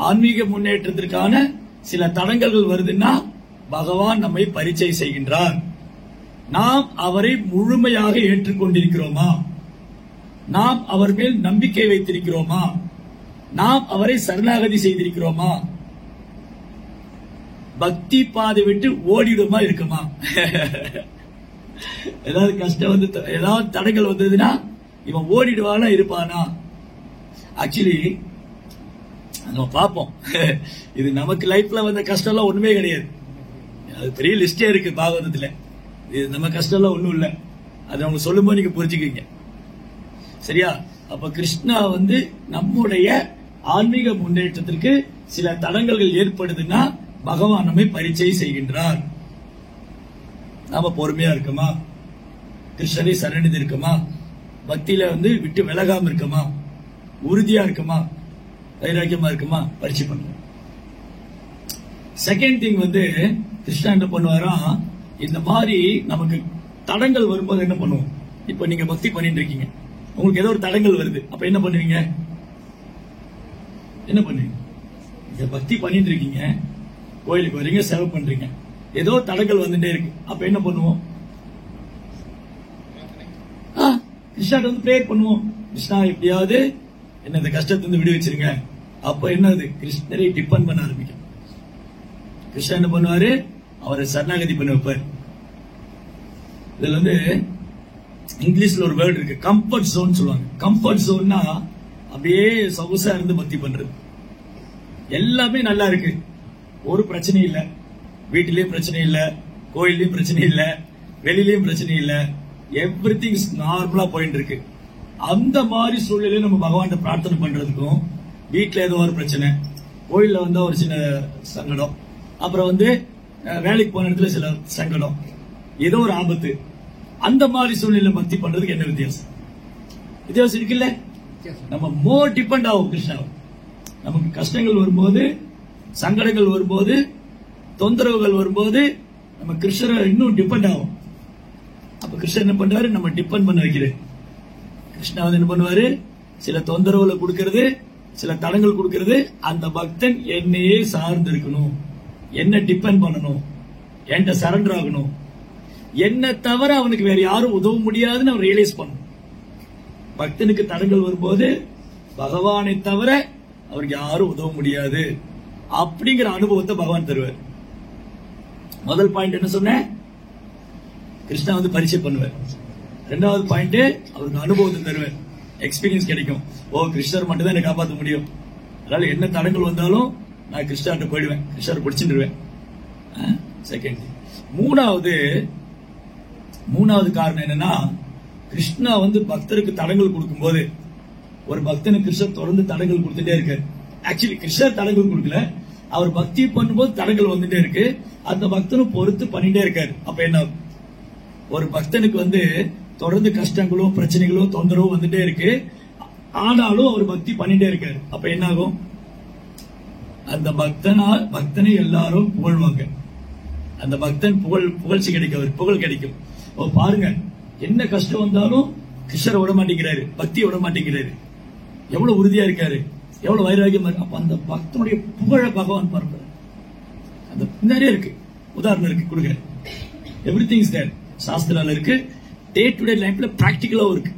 ஆன்மீக முன்னேற்றத்திற்கான சில தடங்கல்கள் வருதுன்னா பகவான் நம்மை பரீட்சை செய்கின்றார். நாம் அவரை முழுமையாக ஏற்றுக்கொண்டிருக்கிறோமா? நாம் அவர் மேல் நம்பிக்கை வைத்திருக்கிறோமா? நாம் அவரை சரணாகதி செய்திருக்கிறோமா? பக்தி பாதை விட்டு ஓடிடுமா இருக்குமா? ஏதாவது கஷ்டம் வந்து, ஏதாவது தடங்கள் வந்ததுன்னா இவன் ஓடிடுவானா இருப்பானா? ஆக்சுவலி நம்ம பார்ப்போம், இது நமக்கு லைஃப்ல வந்த கஷ்டம் எல்லாம் ஒண்ணுமே கிடையாது. அது பெரிய லிஸ்டே இருக்கு பாகவதத்துல. இது நம்ம கஷ்டம் எல்லாம் ஒண்ணும் இல்ல. அது அவங்க சொல்லும்போது நீங்க புரிஞ்சுக்கிறீங்க. சரியா? அப்ப கிருஷ்ணா வந்து நம்முடைய ஆன்மீக முன்னேற்றத்திற்கு சில தடங்கல்கள் ஏற்படுதுன்னா பகவான் நம்மை பரீட்சை செய்கின்றார். நாம பொறுமையா இருக்குமா? கிருஷ்ணரை சரணடைந்து இருக்குமா? பக்தியில வந்து விட்டு விலகாம இருக்குமா? உறுதியா இருக்குமா? வைராக்கியமா இருக்குமா? பரீட்சை பண்ணுவோம். செகண்ட் திங் வந்து கிருஷ்ணா என்ன பண்ணுவாராம், இந்த மாதிரி நமக்கு தடங்கள் வரும்போது என்ன பண்ணுவோம்? இப்ப நீங்க பக்தி பண்ணிட்டு இருக்கீங்க, உங்களுக்கு ஏதோ ஒரு தடங்கள் வருது, அப்ப என்ன பண்ணுவீங்க? என்ன பண்ணுவீங்க? நீங்க பக்தி பண்ணிட்டு இருக்கீங்க, கோயிலுக்கு வரீங்க, சேவை பண்றீங்க, ஏதோ தடங்கள் வந்துட்டே இருக்கு, அப்ப என்ன பண்ணுவோம்? கிருஷ்ணாட்ட வந்து பிரேயர் பண்ணுவோம். கிருஷ்ணா எப்படியாவது என்ன இந்த கஷ்டத்திலிருந்து விடுவிச்சிருங்க. அப்ப என்னது? கிருஷ்ணரை டிபெண்ட் பண்ண ஆரம்பிக்கும். கிருஷ்ணா என்ன பண்ணுவாரு? அவரை சரணாகதி பண்ண வைப்பார். இதுல வந்து இங்கிலீஷ்ல ஒரு வேர்டு இருக்கு, கம்ஃபர்ட் ஜோன் சொல்லுவாங்க. கம்ஃபர்ட் ஜோன்னா அப்படியே சொகுசா இருந்து பக்தி பண்றது. எல்லாமே நல்லா இருக்கு, ஒரு பிரச்சனை இல்ல, வீட்டிலயும் பிரச்சனை இல்ல, கோயிலையும் பிரச்சனை இல்ல, வெளியிலயும் பிரச்சனை இல்ல, எவ்ரிதிங் நார்மலா போயிட்டு இருக்கு. அந்த மாதிரி சூழ்நிலையில நம்ம பகவான் பிரார்த்தனை பண்றதுக்கும், வீட்டுல ஏதோ ஒரு பிரச்சனை, கோயில்ல வந்தா ஒரு சின்ன சங்கடம், அப்புறம் வந்து வேலைக்கு போன இடத்துல சில சங்கடம், ஏதோ ஒரு ஆபத்து, அந்த மாதிரி சூழ்நிலை பக்தி பண்றதுக்கு என்ன வித்தியாசம்? வித்தியாசம் இருக்குல்ல? நம்ம மோர் டிபெண்ட் ஆகும் கிருஷ்ணா. நமக்கு கஷ்டங்கள் வரும்போது, சங்கடங்கள் வரும்போது, தொந்தரவுகள் வரும்போது நம்ம கிருஷ்ணரை இன்னும் டிபெண்ட் ஆகும். அப்ப கிருஷ்ணன் என்ன பண்றாரு? நம்ம டிபெண்ட் பண்ண வைக்கிறது. கிருஷ்ணா வந்து என்ன பண்ணுவாரு? சில தொந்தரவுகளை கொடுக்கிறது, சில தடங்கள் கொடுக்கிறது. அந்த பக்தன் என்னையே சார்ந்து இருக்கணும், என்ன டிபெண்ட் பண்ணணும், என்கிட்ட சரண்டர் ஆகணும், என்ன தவிர அவனுக்கு வேற யாரும் உதவ முடியாதுன்னு அவன் ரியலைஸ் பண்ணணும். பக்தனுக்கு தடங்கள் வரும்போது பகவானை தவிர அவருக்கு யாரும் உதவ முடியாது அப்படிங்கிற அனுபவத்தை பகவான் தருவார். முதல் பாயிண்ட் என்ன சொன்னேன்? கிருஷ்ணா வந்து பரீட்சை பண்ணுவார். ரெண்டாவது பாயிண்ட், அவருக்கு அனுபவத்தை தருவார், எக்ஸ்பீரியன்ஸ் கிடைக்கும். ஓ, கிருஷ்ணர் மட்டும் தான் என்னை காப்பாற்ற முடியும், அதனால என்ன தடங்கள் வந்தாலும் நான் கிருஷ்ணர்கிட்ட போயிடுவேன், கிருஷ்ணர் பிடிச்சிருவேன். செகண்ட். மூணாவது காரணம் என்னன்னா, கிருஷ்ணா வந்து பக்தருக்கு தடங்கள் கொடுக்கும் போது, ஒரு பக்தனுக்கு கிருஷ்ணர் தொடர்ந்து தடங்கள் கொடுத்துட்டே இருக்காரு. ஆக்சுவலி கிருஷ்ணர் தடங்கள் கொடுக்கல, அவர் பக்தி பண்ணும்போது தடங்கள் வந்துட்டே இருக்கு, அந்த பக்தனும் பொறுத்து பண்ணிட்டே இருக்காரு. அப்ப என்ன, ஒரு பக்தனுக்கு வந்து தொடர்ந்து கஷ்டங்களும் பிரச்சனைகளும் தொந்தரவும் வந்துட்டே இருக்கு, ஆனாலும் அவர் பக்தி பண்ணிட்டே இருக்காரு. அப்ப என்ன ஆகும்? அந்த பக்தனை எல்லாரும் புகழ்வாங்க, அந்த பக்தன் புகழ்ச்சி கிடைக்கும், அவர் புகழ் கிடைக்கும். பாருங்க, என்ன கஷ்டம் வந்தாலும் கிருஷ்ணரை விட மாட்டேங்கிறாரு, பக்தியை விட மாட்டேங்கிறாரு, எவ்வளவு உறுதியா இருக்காரு, எவ்வளவு வைராகியமா இருக்கு. அப்ப அந்த பக்தனுடைய புகழ பகவான் பார்ப்பார். அந்த நிறைய இருக்கு, உதாரணம் இருக்கு, கொடுங்க. Everything is there. சாஸ்திரால இருக்கு, டே டு டே லைஃப்ல பிராக்டிக்கலாவும் இருக்கு.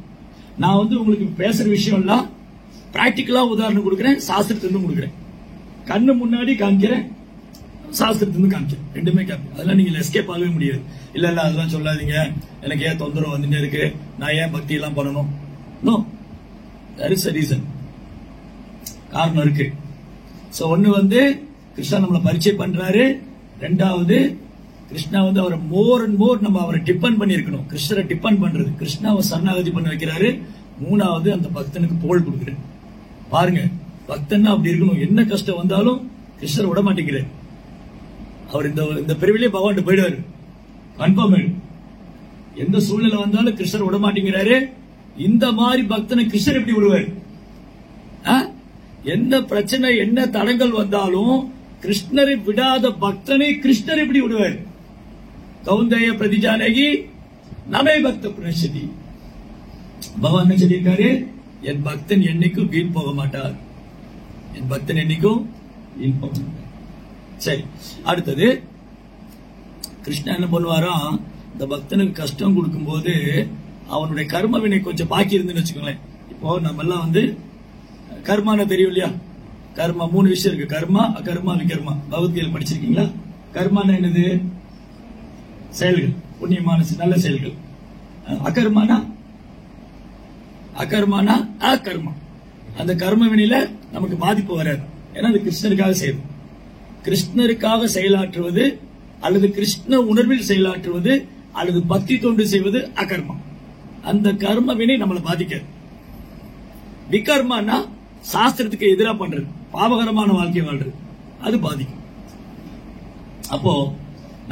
நான் வந்து உங்களுக்கு பேசுற விஷயம் எல்லாம் பிராக்டிக்கலா உதாரணம் கொடுக்குறேன், சாஸ்திரத்திலிருந்து கொடுக்குறேன். கண்ணு முன்னாடி காமிக்கிறேன், சாஸ்திரத்திலிருந்து காமிக்கிறேன். ரெண்டுமே காமி. அதெல்லாம் நீங்க எஸ்கேப் ஆகவே முடியாது. இல்ல அதெல்லாம் சொல்லாதீங்க, எனக்கு ஏன் தொந்தரவு வந்துட்டே இருக்கு, நான் ஏன் பக்தி எல்லாம் பண்ணணும். No, there is a reason. காரணம் இருக்கு. சோ ஒன்னு வந்து கிருஷ்ணா நம்மளை பரிச்சயம் பண்றாரு. ரெண்டாவது கிருஷ்ணா வந்து அவரை மோர் அண்ட் மோர் நம்ம அவரை டிபெண்ட் பண்ணி இருக்கணும். கிருஷ்ணரை டிபெண்ட் பண்றது, கிருஷ்ணாவை சரணாகதி பண்ண வைக்கிறாரு. மூணாவது அந்த பக்தனுக்கு புகழ் கொடுக்குறாரு. பாருங்க, பக்தன்னா அப்படி இருக்கணும். என்ன கஷ்டம் வந்தாலும் கிருஷ்ணர் விட மாட்டேங்கிறார். அவர் இந்த பிரிவிலே பகவான் போயிடுவாரு. கன்ஃபார்ம். எந்த சூழ்நிலை வந்தாலும் கிருஷ்ணர் விட மாட்டேங்கிறாரு. இந்த மாதிரி பக்தனை கிருஷ்ணர் எப்படி விடுவார்? என்ன பிரச்சனை, என்ன தடங்கள் வந்தாலும் கிருஷ்ணரை விடாத பக்தனை கிருஷ்ணர் எப்படி விடுவார்? கௌந்தேய பிரதிஜானகி நமே பக்த புனஷதி. பகவான் என்ன சொல்லியிருக்காரு? என் பக்தன் என்னைக்கும் வீண் போக மாட்டார். என் பக்தன் என்னைக்கும் வீண் போக மாட்டார். சரி, அடுத்தது கிருஷ்ணா என்ன பண்ணுவாராம்? இந்த பக்தனுக்கு கஷ்டம் கொடுக்கும் போது அவனுடைய கர்ம வினை கொஞ்சம் பாக்கி இருந்துன்னு வச்சுக்கோங்களேன். இப்போ நம்ம எல்லாம் வந்து கர்மான தெரியும் இல்லையா? கர்மா 3 விஷயம் இருக்கு. கர்மா, அகர்மா, விகர்மா. பகவத்கீதை படிச்சிருக்கீங்களா? கர்மான என்னது? செயல்கள், புண்ணியமான நல்ல செயல்கள். அகர்மானா அகர்மா. அந்த கர்ம வினையில நமக்கு பாதிப்பு வராது. ஏன்னா அது கிருஷ்ணருக்காக செய்யுது. கிருஷ்ணருக்காக செயலாற்றுவது அல்லது கிருஷ்ண உணர்வில் செயலாற்றுவது அல்லது பக்தி தொண்டு செய்வது அகர்மா. அந்த கர்ம வினை நம்மளை பாதிக்காது. விகர்மானா சாஸ்திரத்துக்கு எதிராக பண்றது, பாவகரமான வாழ்க்கை வாழ்றது, அது பாதிக்கும். அப்போ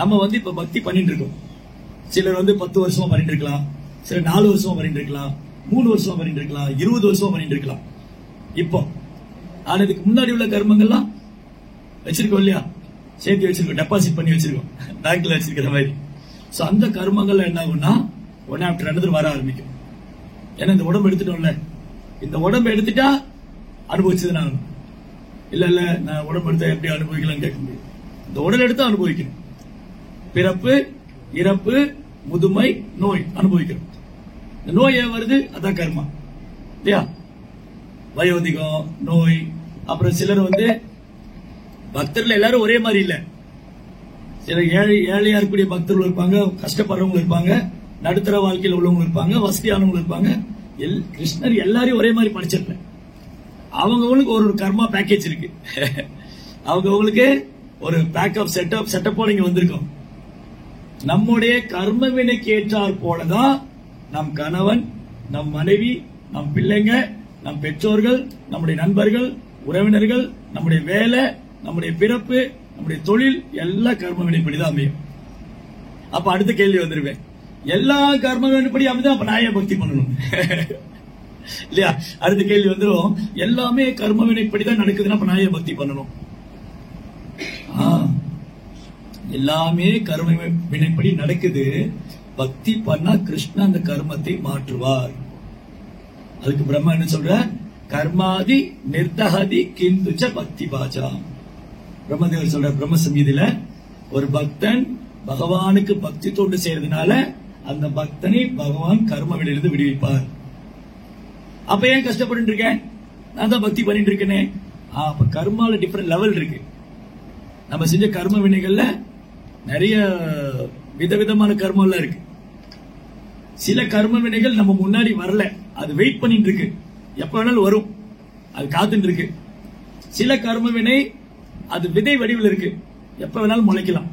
நம்ம வந்து இப்ப பக்தி பண்ணிட்டு இருக்கோம். சிலர் வந்து 10 வருஷமா பண்ணிட்டு இருக்கலாம், சிலர் 4 வருஷமா பண்ணிட்டு இருக்கலாம், 3 வருஷமா பண்ணிட்டு இருக்கலாம், 20 வருஷமா பண்ணிட்டு இருக்கலாம். இப்போ அதுக்கு முன்னாடி உள்ள கர்மங்கள்லாம் வச்சிருக்கோம் இல்லையா? சேர்த்து வச்சிருக்கோம், டெபாசிட் பண்ணி வச்சிருக்கோம், பேங்க்ல வச்சிருக்கிற மாதிரி. சோ அந்த கர்மங்கள் என்ன ஆகும்னா ஒன் ஆஃப்டர் அனதர் வர ஆரம்பிக்கும். ஏன்னா இந்த உடம்பு எடுத்துட்டோம்ல, இந்த உடம்பு எடுத்துட்டா அனுபவிச்சது நான் இல்ல நான் உடம்பு எடுத்தா எப்படி அனுபவிக்கலாம் கேட்க முடியும். இந்த உடல் எடுத்தா அனுபவிக்கணும். பிறப்பு, இறப்பு, முதுமை, நோய் அனுபவிக்கணும். இந்த நோய் ஏன் வருது? அதான் கர்மா இல்லையா? வயோதிகம், நோய். அப்புறம் சிலர் வந்து பக்தர்கள் எல்லாரும் ஒரே மாதிரி இல்ல. சில ஏழையா இருக்கக்கூடிய பக்தர்கள் இருப்பாங்க, கஷ்டப்படுறவங்க இருப்பாங்க, நடுத்தர வாழ்க்கையில் உள்ளவங்க இருப்பாங்க, வசதியானவங்க இருப்பாங்க. கிருஷ்ணர் எல்லாரையும் ஒரே மாதிரி படிச்சிருப்பேன். அவங்களுக்கு ஒரு கர்மா பேக்கேஜ் இருக்கு. அவங்களுக்கு ஒரு பேக்கப் செட்டப்போட இங்க வந்திருக்கோம். நம்முடைய கர்ம வினைக்கு ஏற்றாற் போலதான் நம் கணவன், நம் மனைவி, நம் பிள்ளைங்க, நம் பெற்றோர்கள், நம்முடைய நண்பர்கள், உறவினர்கள், நம்முடைய வேலை, நம்முடைய பிறப்பு, நம்முடைய தொழில் எல்லாம் கர்ம வினைப்படிதான் அமையும். அப்ப அடுத்த கேள்வி வந்துருவேன், எல்லா கர்ம வினைப்படி அமைதான், அப்ப நான் ஏன் பக்தி பண்ணணும் இல்லையா? அடுத்த கேள்வி வந்துடும், எல்லாமே கர்ம வினைப்படிதான் நடக்குதுன்னா அப்ப நான் ஏன் பக்தி பண்ணணும்? எல்லாமே கர்ம வினைப்படி நடக்குது. பக்தி பண்ணா கிருஷ்ணா அந்த கர்மத்தை மாற்றுவார். அதுக்கு பிரம்மா என்ன சொல்ற? கர்மாதி நிர்தஹதி கிந்துச்ச பக்தி பாஜா. பிரம்மதேவர் சொல்ற பிரம்ம சங்கீதில, ஒரு பக்தன் பகவானுக்கு பக்தி தொண்டு செய்யறதுனால அந்த பக்தனை பகவான் கர்ம வினையிலிருந்து விடுவிப்பார். அப்ப ஏன் கஷ்டப்பட்டு இருக்கேன்? நான் தான் பக்தி பண்ணிட்டு இருக்கேனே. அப்ப கர்மால டிஃபரெண்ட் லெவல் இருக்கு. நம்ம செஞ்ச கர்ம வினைகள்ல நிறைய விதவிதமான கர்மம் எல்லாம் இருக்கு. சில கர்ம வினைகள் நம்ம முன்னாடி வரல, அது வெயிட் பண்ணிட்டு இருக்கு, எப்ப வேணாலும் வரும், அது காத்துட்டு இருக்கு. சில கர்ம வினை அது விதை வடிவில் இருக்கு, எப்ப வேணாலும் முளைக்கலாம்.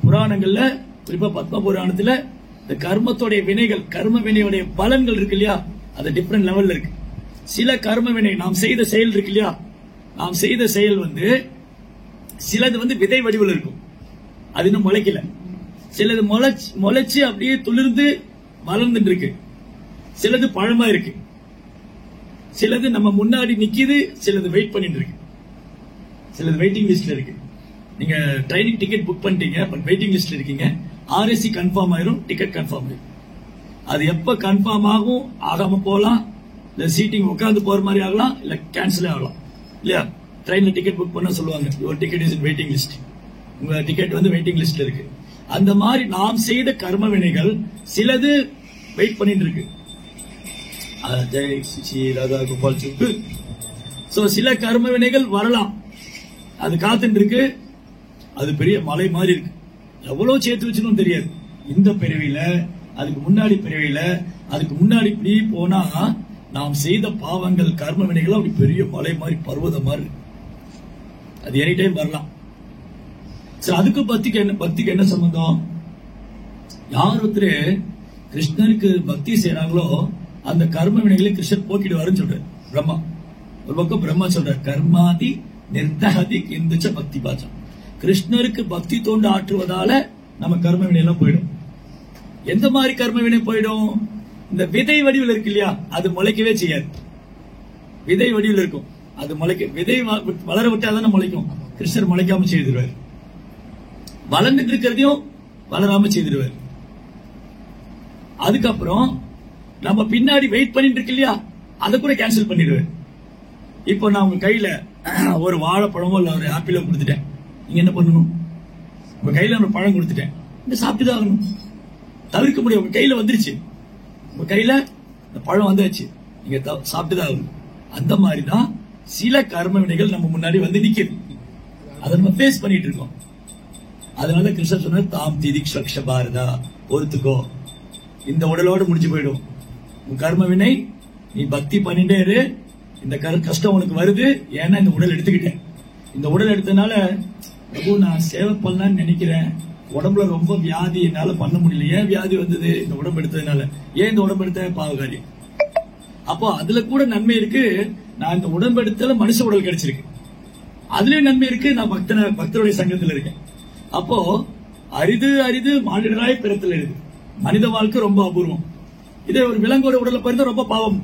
புராணங்கள்ல, குறிப்பா பத்ம புராணத்துல இந்த கர்மத்தோடைய வினைகள், கர்ம வினையோடைய பலன்கள் இருக்கு இல்லையா, அது டிஃபரெண்ட் லெவல்ல இருக்கு. சில கர்ம வினை, நாம் செய்த செயல் இருக்கு இல்லையா, நாம் செய்த செயல் வந்து சிலது வந்து விதை வடிவில் இருக்கும், அது இன்னும் முளைக்கல. சிலது முளைச்சு அப்படியே துளிர்ந்து வளர்ந்துட்டு இருக்கு, சிலது பழமா இருக்கு, சிலது நம்ம முன்னாடி நிக்குது, சிலது வெயிட் பண்ணிட்டு இருக்கு, சிலது வெயிட்டிங் லிஸ்ட்ல இருக்கு. நீங்க ட்ரெயினிங் டிக்கெட் புக் பண்ணிட்டீங்க, பட் வெயிட்டிங் லிஸ்ட்ல இருக்கீங்க. ஆர்எஸ்சி கன்ஃபார்ம் ஆயிரும், டிக்கெட் கன்ஃபார்ம் ஆயிரும். அது எப்ப கன்ஃபார்ம் ஆகும், ஆகாம போகலாம், இல்ல சீட்டிங் உட்காந்து போற மாதிரி ஆகலாம், இல்ல கேன்சல் ஆகலாம் இல்லையா? ட்ரெயின்ல டிக்கெட் புக் பண்ண சொல்லுவாங்க, your ticket is in waiting list, உங்க டிக்கெட் வந்து வெயிட்டிங் லிஸ்ட்ல இருக்கு. அந்த மாதிரி நாம் செய்த கர்ம வினைகள் சிலது வெயிட் பண்ணிட்டு இருக்கு. சில கர்ம வினைகள் வரலாம், அது காத்துட்டு இருக்கு. அது பெரிய மலை மாதிரி இருக்கு, எவ்வளவு சேர்த்து வச்சுன்னு தெரியாது. இந்த பிறவியில, அதுக்கு முன்னாடி பிறவியில, அதுக்கு முன்னாடி இப்படி போனா நாம் செய்த பாவங்கள் கர்ம வினைகள் அப்படி பெரிய மலை மாதிரி பர்வதம் மாதிரி இருக்கு. அது எனி டைம் வரலாம். சரி, அதுக்கு பக்திக்கு என்ன சம்பந்தம்? யார் ஒருத்தர் கிருஷ்ணருக்கு பக்தி செய்யறாங்களோ அந்த கர்ம வினைகளை கிருஷ்ணர் போக்கிடுவாருன்னு சொல்றாரு பிரம்மா. ஒரு பக்கம் பிரம்மா சொல்றாரு, கர்மாதி நிர்தகதி கிந்துச்ச பக்தி பாச்சம். கிருஷ்ணருக்கு பக்தி தோண்டு ஆற்றுவதால நம்ம கர்ம வினை எல்லாம் போயிடும். எந்த மாதிரி கர்ம வினை போயிடும்? இந்த விதை வடிவில் இருக்கு இல்லையா, அது முளைக்கவே செய்யாது. விதை வடிவில் இருக்கும், அது முளைக்க, விதை வளர விட்டாதானே முளைக்கும். கிருஷ்ணர் முளைக்காம செய்திருவார். வளர்ந்துட்டு இருக்கிறதையும் வளராம செய்திருவார். அதுக்கப்புறம் நம்ம பின்னாடி வெயிட் பண்ணிட்டு இருக்கு இல்லையா, அதை கூட கேன்சல் பண்ணிடுவார். இப்போ நான் உங்க கையில ஒரு வாழைப்பழமோ இல்ல ஒரு ஆப்பிளோ கொடுத்துட்டேன், நீங்க என்ன பண்ணணும்? உங்க கையில ஒரு பழம் கொடுத்துட்டேன், இந்த சாப்பிட்டுதான் ஆகணும், தவிர்க்க முடியும். உங்க கையில வந்துருச்சு, உங்க கையில இந்த பழம் வந்தாச்சு, நீங்க சாப்பிட்டுதான் ஆகணும். அந்த மாதிரிதான் சில கர்ம வினைகள் நம்ம முன்னாடி வந்து நிக்குது, அதை நம்ம ஃபேஸ் பண்ணிட்டு இருக்கோம். அதனால கிருஷ்ணர் சொன்னார், தாம் திதிக்ஷ பாரதா, பொறுத்துக்கோ, இந்த உடலோடு முடிஞ்சு போயிடும். உன் கர்ம வினை நீ பக்தி பண்ணிட்டே இரு, இந்த கஷ்டம் உனக்கு வருது, ஏன்னா இந்த உடல் எடுத்துக்கிட்டேன். இந்த உடல் எடுத்ததுனால பிரபு நான் சேவை பண்ணலான்னு நினைக்கிறேன், உடம்புல ரொம்ப வியாதி, என்னால பண்ண முடியல. ஏன் வியாதி வந்தது? இந்த உடம்பு எடுத்ததுனால. ஏன் இந்த உடம்பு எடுத்த? பாவகாரியம். அப்போ அதுல கூட நன்மை இருக்கு. நான் இந்த உடம்பு எடுத்தால மனுஷ உடல் கிடைச்சிருக்கு, அதுலயும் நன்மை இருக்கு. நான் பக்தருடைய சங்கத்தில் இருக்கேன். அப்போ அரிது அரிது மானிடராய் பிறத்தல் எழுது. மனித வாழ்க்கை ரொம்ப அபூர்வம். இதே ஒரு விலங்கோட உடலை பிறந்த ரொம்ப பாவம்.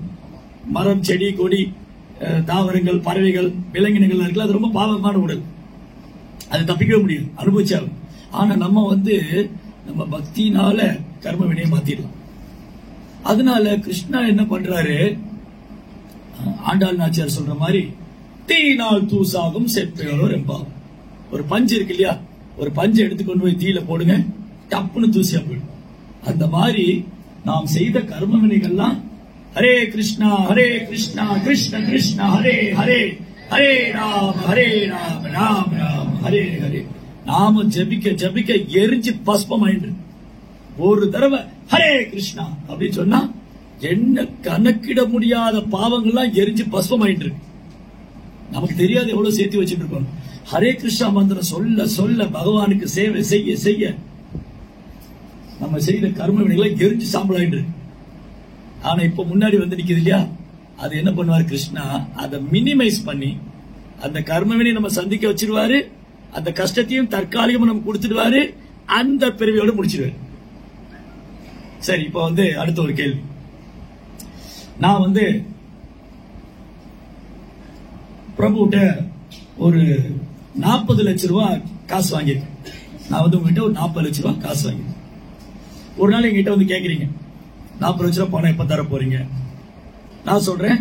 மரம், செடி, கொடி, தாவரங்கள், பறவைகள், விலங்கினங்கள் இருக்குல்ல, அது ரொம்ப பாவமான உடல், அது தப்பிக்கவே முடியும், அனுபவிச்சாலும். ஆனா நம்ம பக்தினால கர்ம வினையை மாத்திடலாம். அதனால கிருஷ்ணா என்ன பண்றாரு, ஆண்டாள் நாச்சியார் சொல்ற மாதிரி, தீயினால் தூசாகும் செப்பையோர் எம்பாகும். ஒரு பஞ்சு இருக்கு இல்லையா, ஒரு பஞ்சை எடுத்து கொண்டு போய் தீயில போடுங்க, டப்புன்னு தூசியா போயிடும். அந்த மாதிரி நாம் செய்த கர்ம வினைகள்லாம் ஹரே கிருஷ்ணா கிருஷ்ண கிருஷ்ண ஹரே ஹரே, ஹரே ராம ராம ராம ஹரே ஹரே. நாம ஜபிக்க ஜபிக்க எரிஞ்சு பஸ்பம் ஆயிட்டு. ஒரு தடவை ஹரே கிருஷ்ணா அப்படின்னு சொன்னா என்ன கணக்கிட முடியாத பாவங்கள்லாம் எரிஞ்சு பஸ்பம் ஆயிட்டு இருக்கு. நமக்கு தெரியாது எவ்வளவு சேர்த்து வச்சுட்டு இருக்கோம். ஹரே கிருஷ்ணா மந்திரம் சொல்ல சொல்ல பகவானுக்கு சேவை செய்ய செய்ய நம்ம செய்த கர்ம வினைகளை எரிஞ்சு சாம்பலாயிட்டு இருக்கு. ஆனா இப்ப முன்னாடி வந்து நிக்குது இல்லையா, அது என்ன பண்ணுவாரு கிருஷ்ணா, அதை மினிமைஸ் பண்ணி அந்த கர்ம வினை நம்ம சந்திக்க வச்சிருவாரு, அந்த கஷ்டத்தையும் தற்காலிகமா நம்ம கொடுத்துடுவாரு, அந்த பிறவியோட முடிச்சிருவாரு. சரி, இப்ப அடுத்த ஒரு கேள்வி. நான் பிரபுட்ட ஒரு 40 லட்சம் ரூபாய் காசு வாங்கியிருக்கேன். நான் உங்ககிட்ட ஒரு 40 லட்சம் ரூபாய் காசு வாங்கியிருக்கேன். ஒரு நாள் எங்கிட்ட கேக்குறீங்க, 40 லட்சம் ரூபாய் பணம் எப்ப தர போறீங்க? நான் சொல்றேன்,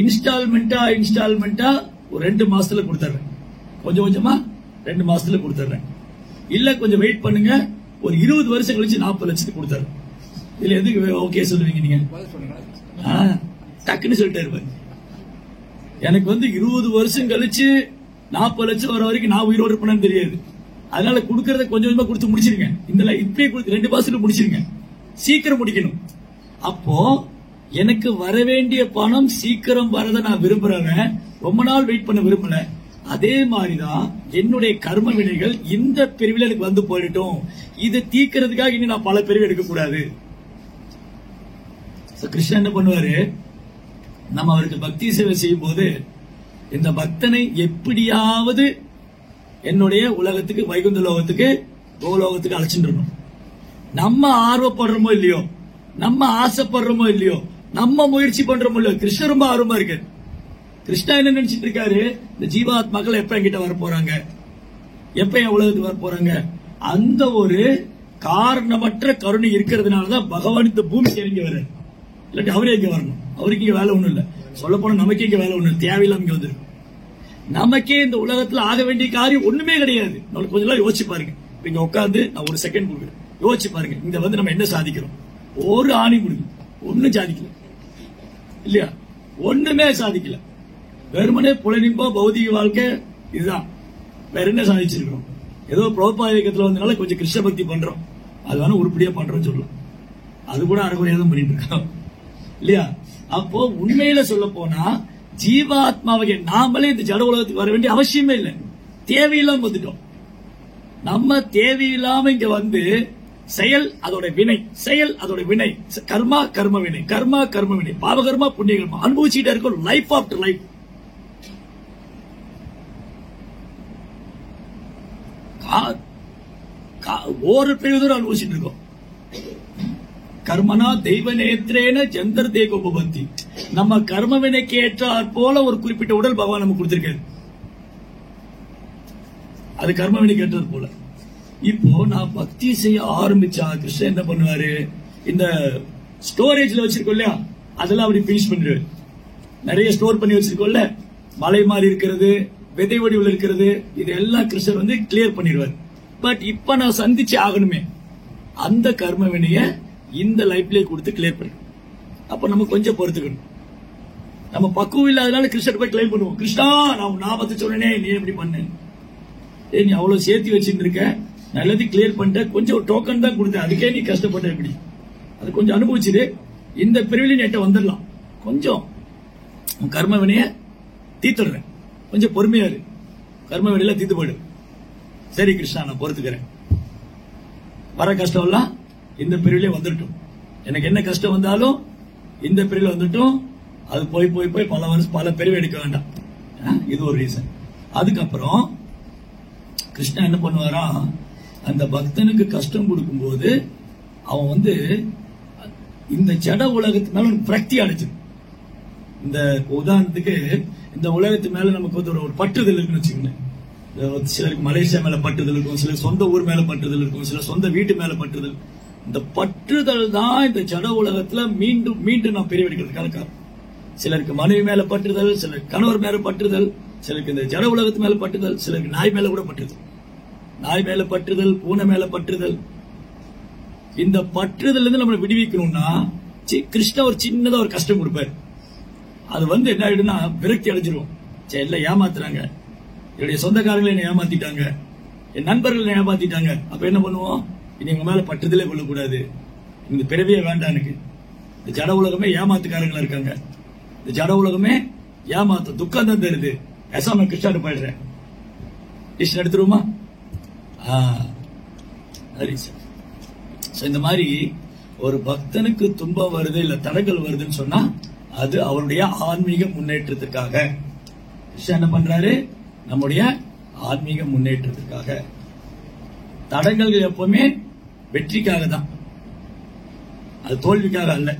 இன்ஸ்டால்மெண்டா ஒரு 2 மாசத்துல கொடுத்துறேன், கொஞ்சம் கொஞ்சமா 2 மாசத்துல கொடுத்துறேன். இல்ல கொஞ்சம் வெயிட் பண்ணுங்க, ஒரு 20 வருஷம் கழிச்சு 40 லட்சத்துக்கு கொடுத்துறேன். இதுல எதுக்கு ஓகே சொல்லுவீங்க நீங்க? டக்குன்னு சொல்லிட்டே இருப்பாரு. எனக்கு 20 வருஷம் கழிச்சு 40 லட்சம் வர வரைக்கும் நான் உயிரோடு இருப்பேன்னு தெரியாது. அதனால கொடுக்கறத கொஞ்சம் கொஞ்சமா கொடுத்து முடிச்சிருங்க. இந்த இப்படியே கொடுத்து 2 மாசத்துல முடிச்சிருங்க, சீக்கிரம் முடிக்கணும். அப்போ எனக்கு வர வேண்டிய பணம் சீக்கிரம் வரத நான் விரும்புறேன், ரொம்ப நாள் வெயிட் பண்ண விரும்பல. அதே மாதிரிதான் என்னுடைய கர்ம வினைகள் இந்த பிரிவில் எனக்கு வந்து போயிட்டோம், இதை தீக்கிறதுக்காக இனி நான் பல பிரிவு எடுக்க கூடாது. கிருஷ்ணன் என்ன பண்ணுவாரு, நம்ம அவருக்கு பக்தி சேவை செய்யும் போது இந்த பக்தனை எப்படியாவது என்னுடைய உலகத்துக்கு, வைகுந்த லோகத்துக்கு, கோலோகத்துக்கு அழைச்சிட்டு நம்ம ஆர்வப்படுறோமோ இல்லையோ, நம்ம ஆசைப்படுறோமோ இல்லையோ, நம்ம முயற்சி பண்றோமோ இல்லையோ, கிருஷ்ணன் ரொம்ப ஆர்வமா இருக்கு. கிருஷ்ணா என்ன நினைச்சிட்டு இருக்காரு, இந்த ஜீவாத்மாக்கள் எப்ப என்கிட்ட வர போறாங்க, எப்ப என் உலகத்துக்கு வர போறாங்க, அந்த ஒரு காரணமற்ற கருணை இருக்கிறதுனாலதான் பகவான் இந்த பூமிக்கு இறங்கி வர்றாரு. இல்லாட்டி அவரே இங்க வரணும், அவருக்கு இங்க வேலை ஒண்ணும் இல்ல. சொல்ல போனா நமக்கே இங்க வேலை ஒண்ணு தேவையில்லாம இங்க வந்துருக்கு. நமக்கே இந்த உலகத்துல ஆக வேண்டிய காரியம் ஒண்ணுமே கிடையாது. நம்மளுக்கு கொஞ்சம் யோசிச்சு பாருங்க, இங்க உட்காந்து நான் ஒரு செகண்ட் கொடுக்குறேன், யோசிச்சு பாருங்க. இங்க வந்து நம்ம என்ன சாதிக்கிறோம்? ஒரு ஆணி முடியும், ஒன்னும் சாதிக்கல இல்லையா? ஒண்ணுமே சாதிக்கல. வெறுமனே புலனின்போ பௌதிக வாழ்க்கை இதுதான். வேற என்ன சாதிச்சிருக்கிறோம்? ஏதோ புரோபா இயக்கத்துல வந்தனால கொஞ்சம் கிருஷ்ண பக்தி பண்றோம், அது வேணா உருப்படியா பண்றோம்னு சொல்லலாம். அது கூட அரைக்குறையா தான் பண்ணிட்டு இருக்கோம் இல்லையா? அப்போ உண்மையில சொல்ல போனா ஜீவாத்மாவை நாமளே இந்த ஜட உலகத்துக்கு வர வேண்டிய அவசியமே இல்லை. தேவையில்லாம வந்துட்டோம். நம்ம தேவையில்லாம இங்க வந்து செயல் அதோட வினை, செயல் அதோட வினை, கர்மா கர்ம வினை, கர்மா கர்ம வினை, பாவகர்மா புண்ணிய கர்மா அனுபவிச்சுட்டே இருக்கும் லைஃப் ஆஃப்டர் லைஃப். ஒரு பிரிவு தூரம் அனுபவிச்சுட்டு இருக்கோம். கர்மனா தெய்வ நேத்திரேன ஜந்தர் தேக உபபத்தி. நம்ம கர்ம வினைக்கு ஏற்றாற் போல ஒரு குறிப்பிட்ட உடல் பகவான் நமக்கு கொடுத்திருக்காரு. அது கர்ம வினைக்கு ஏற்றது போல. இப்போ நான் பக்தி செய்ய ஆரம்பிச்சா கிருஷ்ணன் என்ன பண்ணுவாரு? இந்த ஸ்டோரேஜ்ல வச்சிருக்கோம் இல்லையா, அதெல்லாம் அப்படி பினிஷ் பண்ணிடுவாரு. நிறைய ஸ்டோர் பண்ணி வச்சிருக்கோம்ல, மலை மாதிரி இருக்கிறது, விதை வடிவில் இருக்கிறது, இதெல்லாம் கிருஷ்ணர் வந்து கிளியர் பண்ணிடுவார். பட் இப்ப நான் சந்திச்சு ஆகணுமே, அந்த கர்ம வினைய இந்த லைஃப்லயே கொடுத்து கிளியர் பண்ணி. அப்ப நம்ம கொஞ்சம் பொறுத்துக்கணும். நம்ம பக்குவம் இல்லாதனால கிருஷ்ணர் போய் கிளைம் பண்ணுவோம், கிருஷ்ணா நான் நாமத்தை சொன்னேனே நீ எப்படி பண்ண, நீ அவ்வளவு சேர்த்து வச்சுட்டு இருக்க, நல்லது கிளியர் பண்ணிட்ட, கொஞ்சம் ஒரு டோக்கன் தான் கொடுத்த, அதுக்கே நீ கஷ்டப்பட்ட எப்படி, அது கொஞ்சம் அனுபவிச்சுட்டு இந்த பிரிவிலையும் என்கிட்ட வந்துடலாம். கொஞ்சம் கர்ம வினைய தீத்துடுறேன், கொஞ்சம் பொறுமையா இரு, கர்ம வினையில தீத்து போயிடு. சரி கிருஷ்ணா நான் பொறுத்துக்கிறேன், வர கஷ்டம் எல்லாம் இந்த பிரிவிலே வந்துட்டோம், எனக்கு என்ன கஷ்டம் வந்தாலும் இந்த பிரிவில் வந்துட்டோம், அது போய் போய் போய் பல வருஷம் பல பிரிவு எடுக்க வேண்டாம். இது ஒரு ரீசன். அதுக்கப்புறம் கிருஷ்ணா என்ன பண்ணுவாரா, அந்த பக்தனுக்கு கஷ்டம் கொடுக்கும் போது அவன் வந்து இந்த ஜட உலகத்து மேல பிரக்தி அடைச்சிடும். இந்த உதாரணத்துக்கு இந்த உலகத்து மேல நமக்கு வந்து ஒரு பற்றுதல் இருக்குன்னு வச்சுக்கோங்க. சிலருக்கு மலேசியா மேல பற்றுதல் இருக்கும், சிலர் சொந்த ஊர் மேல பற்றுதல் இருக்கும், சிலர் சொந்த வீட்டு மேல பற்றுதல். இந்த பற்றுதல் தான் இந்த ஜட உலகத்துல மீண்டும் மீண்டும் நான் பெரிய எடுக்கிறதுக்கான காரணம். சிலருக்கு மனைவி மேல பற்றுதல், சிலருக்கு கணவர் மேல பற்றுதல், சிலருக்கு இந்த ஜட உலகத்து மேல பற்றுதல், சிலருக்கு நாய் மேல கூட பற்றுதல். நாய் மேல பற்றுதல், பூனை மேல பற்றுதல். இந்த பற்றுதல் இருந்து நம்மளை விடுவிக்கணும்னா கிருஷ்ணா ஒரு சின்னதா ஒரு கஷ்டம் கொடுப்பாரு. அது வந்து என்ன ஆயிடும்னா விரக்தி அடைஞ்சிரும். சரி எல்லாம் ஏமாத்துறாங்க, என்னுடைய சொந்தக்காரங்களை என்ன ஏமாத்திட்டாங்க, என் நண்பர்கள் என்ன ஏமாத்திட்டாங்க, அப்ப என்ன பண்ணுவோம், இனி உங்க மேல பற்றுதலே கொள்ளக்கூடாது, இந்த பிறவியே வேண்டாம், எனக்கு இந்த ஜட உலகமே ஏமாத்துக்காரங்களா இருக்காங்க, இந்த ஜட உலகமே ஏமாத்த துக்கம் தான் தருது, பேசாம கிருஷ்ணாட்டு போயிடுறேன், கிருஷ்ணன் எடுத்துருவோமா? சரி சார். இந்த மாதிரி ஒரு பக்தனுக்கு துன்பம் வருது இல்ல தடங்கள் வருதுன்னு சொன்னா அது அவருடைய ஆன்மீக முன்னேற்றத்திற்காக. கிருஷ்ணன் என்ன பண்றாரு, நம்முடைய ஆன்மீக முன்னேற்றத்திற்காக. தடங்கள் எப்பவுமே வெற்றிக்காக தான், அது தோல்விக்காக அல்ல.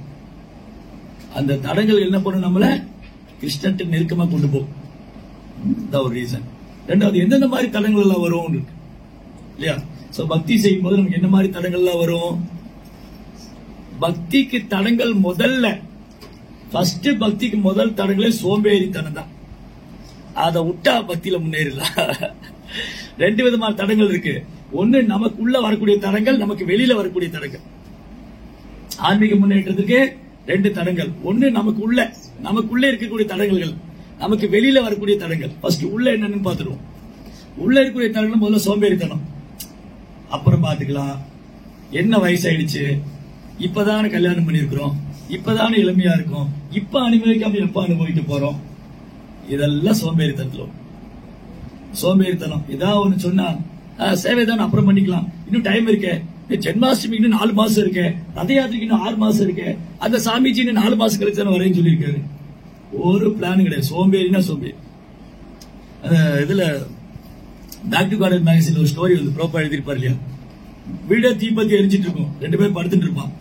அந்த தடங்கள் என்ன பண்ணும், நம்மள கிருஷ்ணன் நெருக்கமா கொண்டு போகும். ஒரு ரீசன். ரெண்டாவது, எந்தெந்த மாதிரி தடங்கள் எல்லாம் வரும் இல்லையா? சோ பக்தி செய்யும் போது நமக்கு என்ன மாதிரி தடங்கள் எல்லாம் வரும்? பக்திக்கு தடங்கள் முதல்ல ஃபர்ஸ்ட் பக்திக்கு முதல் தடங்களே சோம்பேறித்தனம் தான். அதை விட்டா பக்தியில முன்னேறலாம். ரெண்டு விதமான தடங்கள் இருக்கு. ஒன்னு நமக்குள்ள வரக்கூடிய தடங்கள், நமக்கு வெளியில வரக்கூடிய தடங்கள். ஆன்மீக முன்னேற்றத்துக்கு ரெண்டு தடங்கள். ஒன்னு நமக்குள்ள இருக்கக்கூடிய தடங்கள், நமக்கு வெளியில வரக்கூடிய தடங்கள். ஃபர்ஸ்ட் உள்ள என்னன்னு பாத்துருவோம். உள்ள இருக்கக்கூடிய தடங்கள் முதல்ல சோம்பேறித்தனம், அப்புறம் பாத்துக்கலாம். என்ன வயசாயிடுச்சு, இப்பதானே கல்யாணம் பண்ணிருக்கிறோம், இப்பதானே இளமையா இருக்கும், இப்ப அனுபவிக்காம எப்ப அனுபவிக்க போறோம், இதெல்லாம் சோம்பேறித்தனம். சோம்பேறித்தனம். ஏதாவது ஒண்ணு சொன்னா சேவை தானே அப்புறம் பண்ணிக்கலாம், இன்னும் டைம் இருக்கு, ஜென்மாஷ்டமிக்கு இன்னும் 4 மாசம் இருக்கு, ரத யாத்திரைக்கு இன்னும் 6 மாசம் இருக்கு, அந்த சாமிஜி இன்னும் 4 மாசம் கழிச்சு தானே வரேன்னு சொல்லியிருக்காரு. ஒரு பிளான் கிடையாது. சோம்பேறினா சோம்பேறி. இதுல பேக் டு கார்டன் மேகசின்ல ஒரு ஸ்டோரி வந்து ப்ரோப்பா எழுதிருப்பாரு இல்லையா, வீடே தீப்பத்தி எரிஞ்சிட்டு இருக்கும், 2 பேர் படுத்துட்டு இருப்பான்,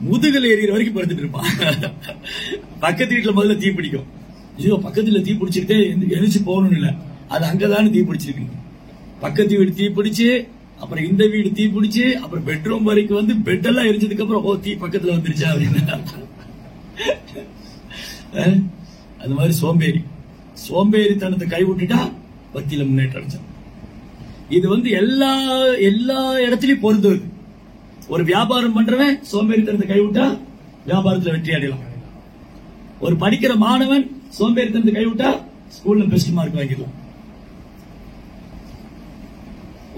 முதுகுல எரியிற வரைக்கும் படுத்துட்டு இருப்பான். பக்கத்து வீட்டுல முதல்ல தீ பிடிக்கும், ஐயோ பக்கத்துல தீ பிடிச்சிருக்கே எரிச்சு போகணும்னு இல்ல, அது அங்கதானே தீ பிடிச்சிருக்கு. பக்கத்து வீடு தீ பிடிச்சு, அப்புறம் இந்த வீடு தீ பிடிச்சு, அப்புறம் பெட்ரூம் வரைக்கும் வந்து பெட் எல்லாம் எரிஞ்சதுக்கு அப்புறம் ஓ தீ பக்கத்துல வந்துருச்சா அப்படின்னு. அது மாதிரி சோம்பேறித்தனத்தை கை விட்டுட்டா பக்தியில முன்னேற்றம் அடைச்சோம். இது வந்து எல்லா எல்லா இடத்துலயும் பொருந்துவது. ஒரு வியாபாரம் பண்றவன் சோம்பேறித்தனத்தை கைவிட்டா வியாபாரத்துல வெற்றி அடையலாம். ஒரு படிக்கிற மாணவன் சோம்பேறித்தனத்தை கைவிட்டா ஸ்கூல்ல பெஸ்ட் மார்க் வாங்கிடலாம்.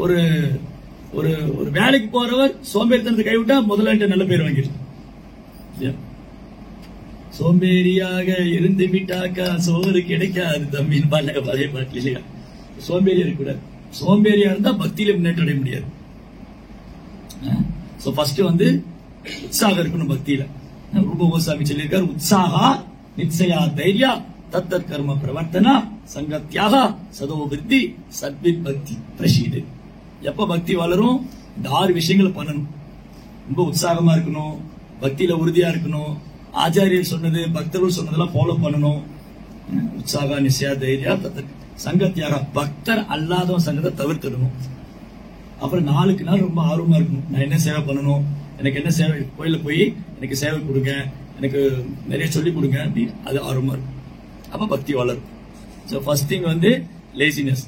ஒரு ஒரு ஒரு வேலைக்கு போறவர் சோம்பேறித்தனத்தை கைவிட்டா முதலாளிட்ட நல்ல பேர் வாங்கிடலாம். சோம்பேறியாக இருந்து விட்டாக்கா சோறு கிடைக்காது தம்பின்னு பாருங்க பழைய பாட்டு இல்லையா? சோம்பேறியா இருக்கக்கூடாது. சோம்பேறியா இருந்தா பக்தியில முன்னேற்றம் அடைய முடியாது. சோ ஃபர்ஸ்ட் வந்து உற்சாகம் இருக்கணும் பக்தியில. ரூப கோசாமி சொல்லியிருக்காரு, உற்சாகா நிச்சயா தைரியா தத்தத் கர்ம பிரவர்த்தனா சங்கத்யாக சதோ விருத்தி சத்வித் பக்தி பிரசீது. எப்ப பக்தி வளரும்? இந்த 6 விஷயங்களை பண்ணணும். ரொம்ப உற்சாகமா இருக்கணும், பக்தியில உறுதியா இருக்கணும், ஆச்சாரியர் சொன்னது பக்தர்கள் சொன்னதெல்லாம் ஃபாலோ பண்ணணும். உற்சாகா நிச்சயா தைரியா தத்தத் சங்கத்யாக பக்தர் அல்லாதவன் சங்கத்தை தவிர்த்திடணும். அப்புறம் நாளுக்கு நாள் ரொம்ப ஆர்வமா இருக்கணும். நான் என்ன சேவை பண்ணணும், எனக்கு என்ன சேவை, கோயில போய் எனக்கு சேவை கொடுங்க, எனக்கு நிறைய சொல்லி கொடுங்க அப்படி அது ஆர்வமா இருக்கும். அப்ப பக்தி வளரும். ஸோ ஃபர்ஸ்ட் திங் வந்து லேசினஸ்,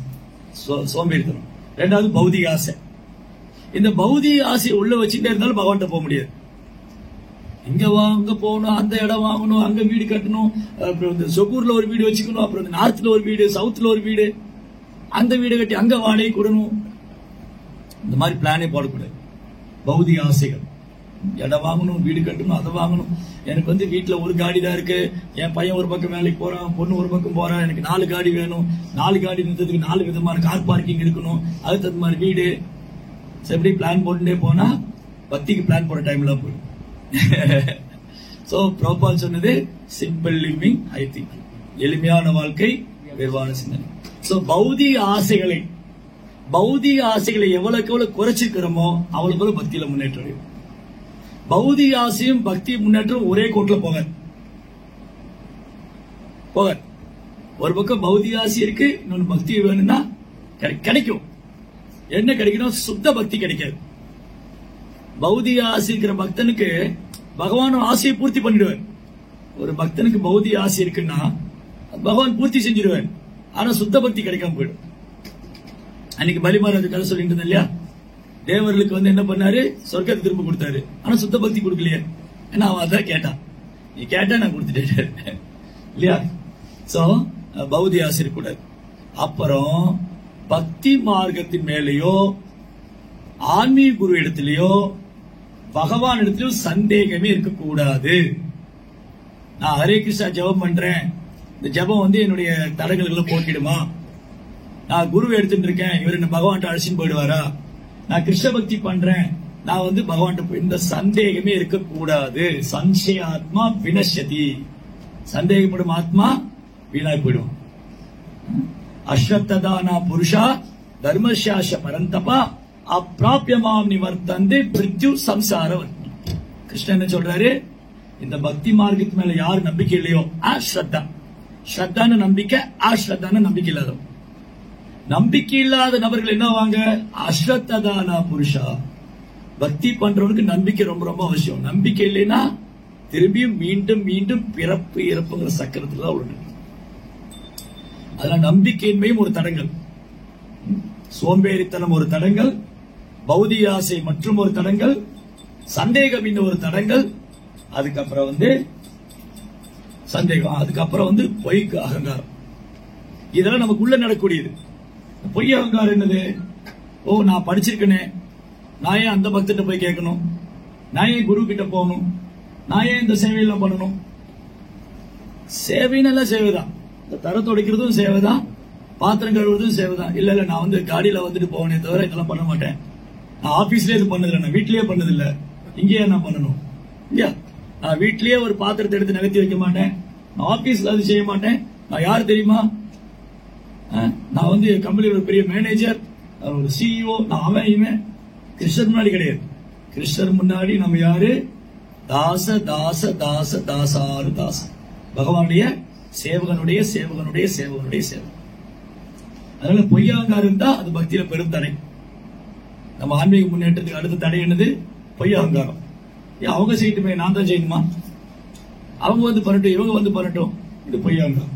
சோம்பேறித்தனம். ரெண்டாவது பௌதிக ஆசை. இந்த பௌதிக ஆசையை உள்ள வச்சுட்டே இருந்தாலும் பகவான்கிட்ட போக முடியாது. இங்க அங்க போகணும், அந்த இடம் வாங்கணும், அங்க வீடு கட்டணும், அப்புறம் இந்த சொகூர்ல ஒரு வீடு வச்சுக்கணும், அப்புறம் இந்த நார்த்ல ஒரு வீடு, சவுத்ல ஒரு வீடு, அந்த வீடு கட்டி அங்க வாடகை கொடுக்கணும். இந்த மாதிரி பிளானே போடக்கூடாது. பௌதிக ஆசைகள், இடம் வாங்கணும், வீடு கட்டணும், அதை வாங்கணும். எனக்கு வந்து வீட்டுல ஒரு காடி தான் இருக்கு, என் பையன் ஒரு பக்கம் வேலைக்கு போறான், பொண்ணு ஒரு பக்கம் போறான், எனக்கு 4 காடி வேணும், 4 காடி நிறுத்ததுக்கு 4 விதமான கார் பார்க்கிங் இருக்கணும், அதுக்கு தகுந்த மாதிரி வீடு. எப்படி பிளான் போட்டுட்டே போனா பக்திக்கு பிளான் போட டைம்ல போயிடும். சோ பிரபுபால் சொன்னது சிம்பிள் லிவிங் ஹை திங்கிங், எளிமையான வாழ்க்கை உயர்வான சிந்தனை. சோ பௌதிக ஆசைகளை எவ்வளவுக்கு எவ்வளவு குறைச்சிக்கிறோமோ அவ்வளவு பக்தியில முன்னேற்றம் அடையும். பௌதிக ஆசையும் பக்தி முன்னேற்றம் ஒரே கோட்ல போக. ஒரு பக்கம் பௌதிக ஆசை இருக்கு, இன்னொன்று பக்தி வேணும்னா கிடைக்கும். என்ன கிடைக்கணும்? சுத்த பக்தி கிடைக்காது. பௌதிக ஆசை இருக்கிற பக்தனுக்கு பகவான் ஆசையை பூர்த்தி பண்ணிடுவார். ஒரு பக்தனுக்கு பௌதிக ஆசை இருக்குன்னா பகவான் பூர்த்தி செஞ்சிடுவார். ஆனா சுத்த பக்தி கிடைக்காம போயிடும். அன்னைக்கு பலி மகாராஜ் கதை சொல்லிட்டு இருந்தேன் இல்லையா? தேவர்களுக்கு வந்து என்ன பண்ணாரு? சொர்க்கத்தை திரும்ப கொடுத்தாரு. ஆனா சுத்த பக்தி கொடுக்கலையே. ஏன்னா அவன் அதான் கேட்டான். நீ கேட்டா நான் கொடுத்துட்டேன் இல்லையா? சோ பௌதிக ஆசை இருக்கக்கூடாது. அப்புறம் பக்தி மார்க்கத்தின் மேலேயோ ஆன்மீக குரு இடத்திலேயோ பகவான் இடத்திலும் சந்தேகமே இருக்கக்கூடாது. நான் ஹரே கிருஷ்ணா ஜபம் பண்றேன், இந்த ஜபம் வந்து என்னுடைய தடங்களை போக்கிடுமா? நான் குரு எடுத்துட்டு இருக்கேன், இவர் என்ன பகவான்கிட்ட அழைச்சின்னு போயிடுவாரா? நான் கிருஷ்ண பக்தி பண்றேன், நான் வந்து பகவான்கிட்ட, இந்த சந்தேகமே இருக்கக்கூடாது. சஞ்சய ஆத்மா வினஷதி, சந்தேகப்படும் ஆத்மா வீணாய் போயிடும். அஸ்வத்ததானா புருஷா தர்மசாச பரந்தபா அப்பிராபியமாம் நிவர்த்தந்து பிருத்யு சம்சாரம். கிருஷ்ணன் என்ன சொல்றாரு? இந்த பக்தி மார்க்கத்து மேல யார் நம்பிக்கை இல்லையோ அஸ்ரத்தா, ஸ்ரத்தான நம்பிக்கை, அஸ்ரத்தான நம்பிக்கை இல்லாதவன். நம்பிக்கை இல்லாத நபர்கள் என்ன வாங்க? அஸ்ரத்ததானா புருஷா. பக்தி பண்றவனுக்கு நம்பிக்கை ரொம்ப ரொம்ப அவசியம். நம்பிக்கை இல்லைன்னா திரும்பியும் மீண்டும் மீண்டும் பிறப்பு இறப்புங்கிற சக்கரத்துல தான் உள்ள. அதெல்லாம் நம்பிக்கையின்மையும் ஒரு தடங்கள், சோம்பேறித்தனம் ஒரு தடங்கள், பௌதிக ஆசை மற்றும் ஒரு தடங்கள், சந்தேகம் இன்னும் ஒரு தடங்கள், அதுக்கப்புறம் வந்து சந்தேகம், அதுக்கப்புறம் வந்து பொய்க்கு அகங்காரம். இதெல்லாம் நமக்குள்ள நடக்கூடியது. பொய் அகங்காரம் என்னது? ஓ நான் படிச்சிருக்கேனே, நான் ஏன் அந்த பக்தர்கிட்ட போய் கேட்கணும், நான் ஏன் குரு கிட்ட போகணும், நான் ஏன் இந்த சேவையெல்லாம் பண்ணணும்? சேவைன்னு சேவைதான். இந்த தர துடைக்கிறதும் சேவைதான், பாத்திரம் கழுவுறதும் சேவைதான். இல்ல இல்ல நான் வந்து காடியில வந்துட்டு போவனே தவிர இதெல்லாம் பண்ண மாட்டேன். நான் ஆபீஸ்லயே இது பண்ணதில்லை, நான் வீட்லயே பண்ணதில்ல, இங்கேயே நான் பண்ணணும் இல்லையா? நான் வீட்லயே ஒரு பாத்திரத்தை எடுத்து நகர்த்தி வைக்க மாட்டேன், நான் ஆபீஸ்ல அது செய்ய மாட்டேன். நான் யார் தெரியுமா? நான் வந்து கம்பெனியில் ஒரு பெரிய மேனேஜர், ஒரு சிஇஓ, நான் அவன் இவன். கிருஷ்ணர் முன்னாடி கிடையாது. கிருஷ்ணர் முன்னாடி நம்ம யாரு? தாச தாச தாச தாசாரு தாச, பகவானுடைய சேவகனுடைய சேவகனுடைய சேவகனுடைய சேவகன். அதனால பொய்யாங்காரம் இருந்தா அது பக்தியில பெரும் தடை. நம்ம ஆன்மீக முன்னேற்றத்துக்கு அடுத்த தடை என்னது? பொய்யாங்காரம். அவங்க செய்யட்டுமே, நான் தான் செய்யணுமா? அவங்க வந்து பண்ணட்டும், இவங்க வந்து பண்ணட்டும், இது பொய்யாங்காரம்.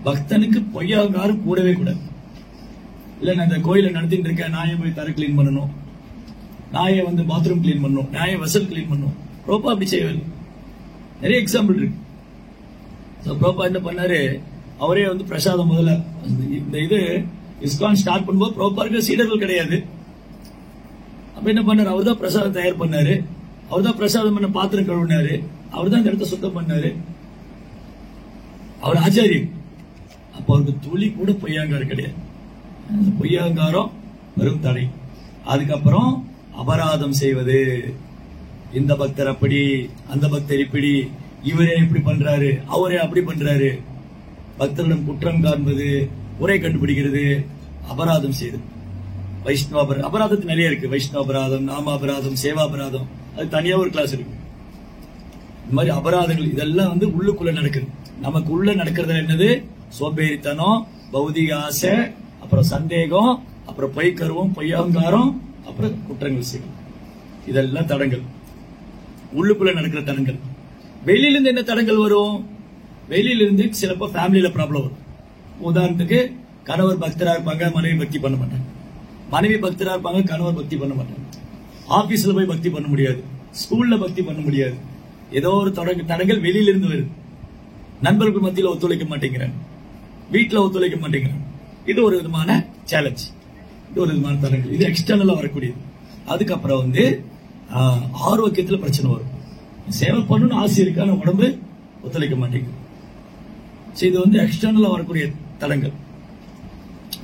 பக்தனுக்கு பொய்யாங்காரம் கூடவே கூடாது. இல்ல நான் இந்த கோயிலை நடத்திட்டு இருக்கேன், நாயை போய் தரை கிளீன் பண்ணணும், நாயை வந்து பாத்ரூம் கிளீன் பண்ணணும், நாயை வெசல் கிளீன் பண்ணணும். ப்ரோப்பா அப்படி செய்வாரு. நிறைய எக்ஸாம்பிள் இருக்கு. ப்ரோப்பா என்ன பண்ணாரு, அவரே வந்து பிரசாதம் முதல்ல இந்த இது இஸ்கான் ஸ்டார்ட் பண்ணும்போது ப்ரோப்பாருக்கு சீடர்கள் கிடையாது. அப்ப என்ன பண்ணாரு, அவர் தான் பிரசாதம் தயார் பண்ணாரு, அவர் தான் பிரசாதம் பண்ண பாத்திரம் கழுவினாரு, அவர் தான் இந்த இடத்த சுத்தம் பண்ணாரு, அவர் ஆச்சாரியர். அப்ப அவருக்கு துளி கூட பொய்யாங்காரம் கிடையாது. பொய்யாங்காரம் வெறும் தடை. அதுக்கப்புறம் அபராதம் செய்வது, இந்த பக்தர் அப்படி, அந்த பக்தர் இப்படி, இவரே இப்படி பண்றாரு, அவரே அப்படி பண்றாரு, பக்தரிடம் குற்றம் காண்பது, குறை கண்டுபிடிக்கிறது, அபராதம் செய்யுது. வைஷ்ணவ அபராதத்து நிறைய இருக்கு. வைஷ்ணவ அபராதம், நாம அபராதம், சேவா அபராதம், அது தனியா ஒரு கிளாஸ் இருக்கு. இந்த மாதிரி அபராதங்கள் இதெல்லாம் வந்து உள்ளுக்குள்ள நடக்குது. நமக்கு உள்ள நடக்கிறது என்னது, சோம்பேறித்தனம், பௌதிக ஆசை, அப்புறம் சந்தேகம், அப்புறம் பொய்க்கருவம், பொய்யங்காரம், அப்புறம் குற்றங்கள் செய்யும். இதெல்லாம் தடங்கள், உள்ளுக்குள்ள நடக்கிற தடங்கள். வெளியிலிருந்து என்ன தடங்கள் வரும், வெளியிலிருந்து சிலப்போ ஃபேமிலியில ப்ராப்ளம் வரும். உதாரணத்துக்கு கணவர் பக்தரா இருப்பாங்க, மனைவி பக்தி பண்ண மாட்டாங்க, மனைவி பக்தரா இருப்பாங்க, கணவர் பக்தி பண்ண மாட்டாங்க, ஆபீஸ்ல போய் பக்தி பண்ண முடியாது, ஸ்கூல்ல பக்தி பண்ண முடியாது. ஏதோ ஒரு தடங்கள் வெளியிலிருந்து வருது. நண்பர்கள் மத்தியில் ஒத்துழைக்க மாட்டேங்கிறாங்க, வீட்டுல ஒத்துழைக்க மாட்டேங்கிறாங்க. இது ஒரு விதமான சேலஞ்ச், இது ஒரு விதமான தடங்கள். இது எக்ஸ்டர்னலா வரக்கூடியது. அதுக்கப்புறம் வந்து ஆரோக்கியத்துல பிரச்சனை வரும். சேவை பண்ணணும்னு ஆசை இருக்கு, ஆனா உடம்பு ஒத்துழைக்க மாட்டேங்குது. இது வந்து எக்ஸ்டர்னலா வரக்கூடிய தடங்கள்.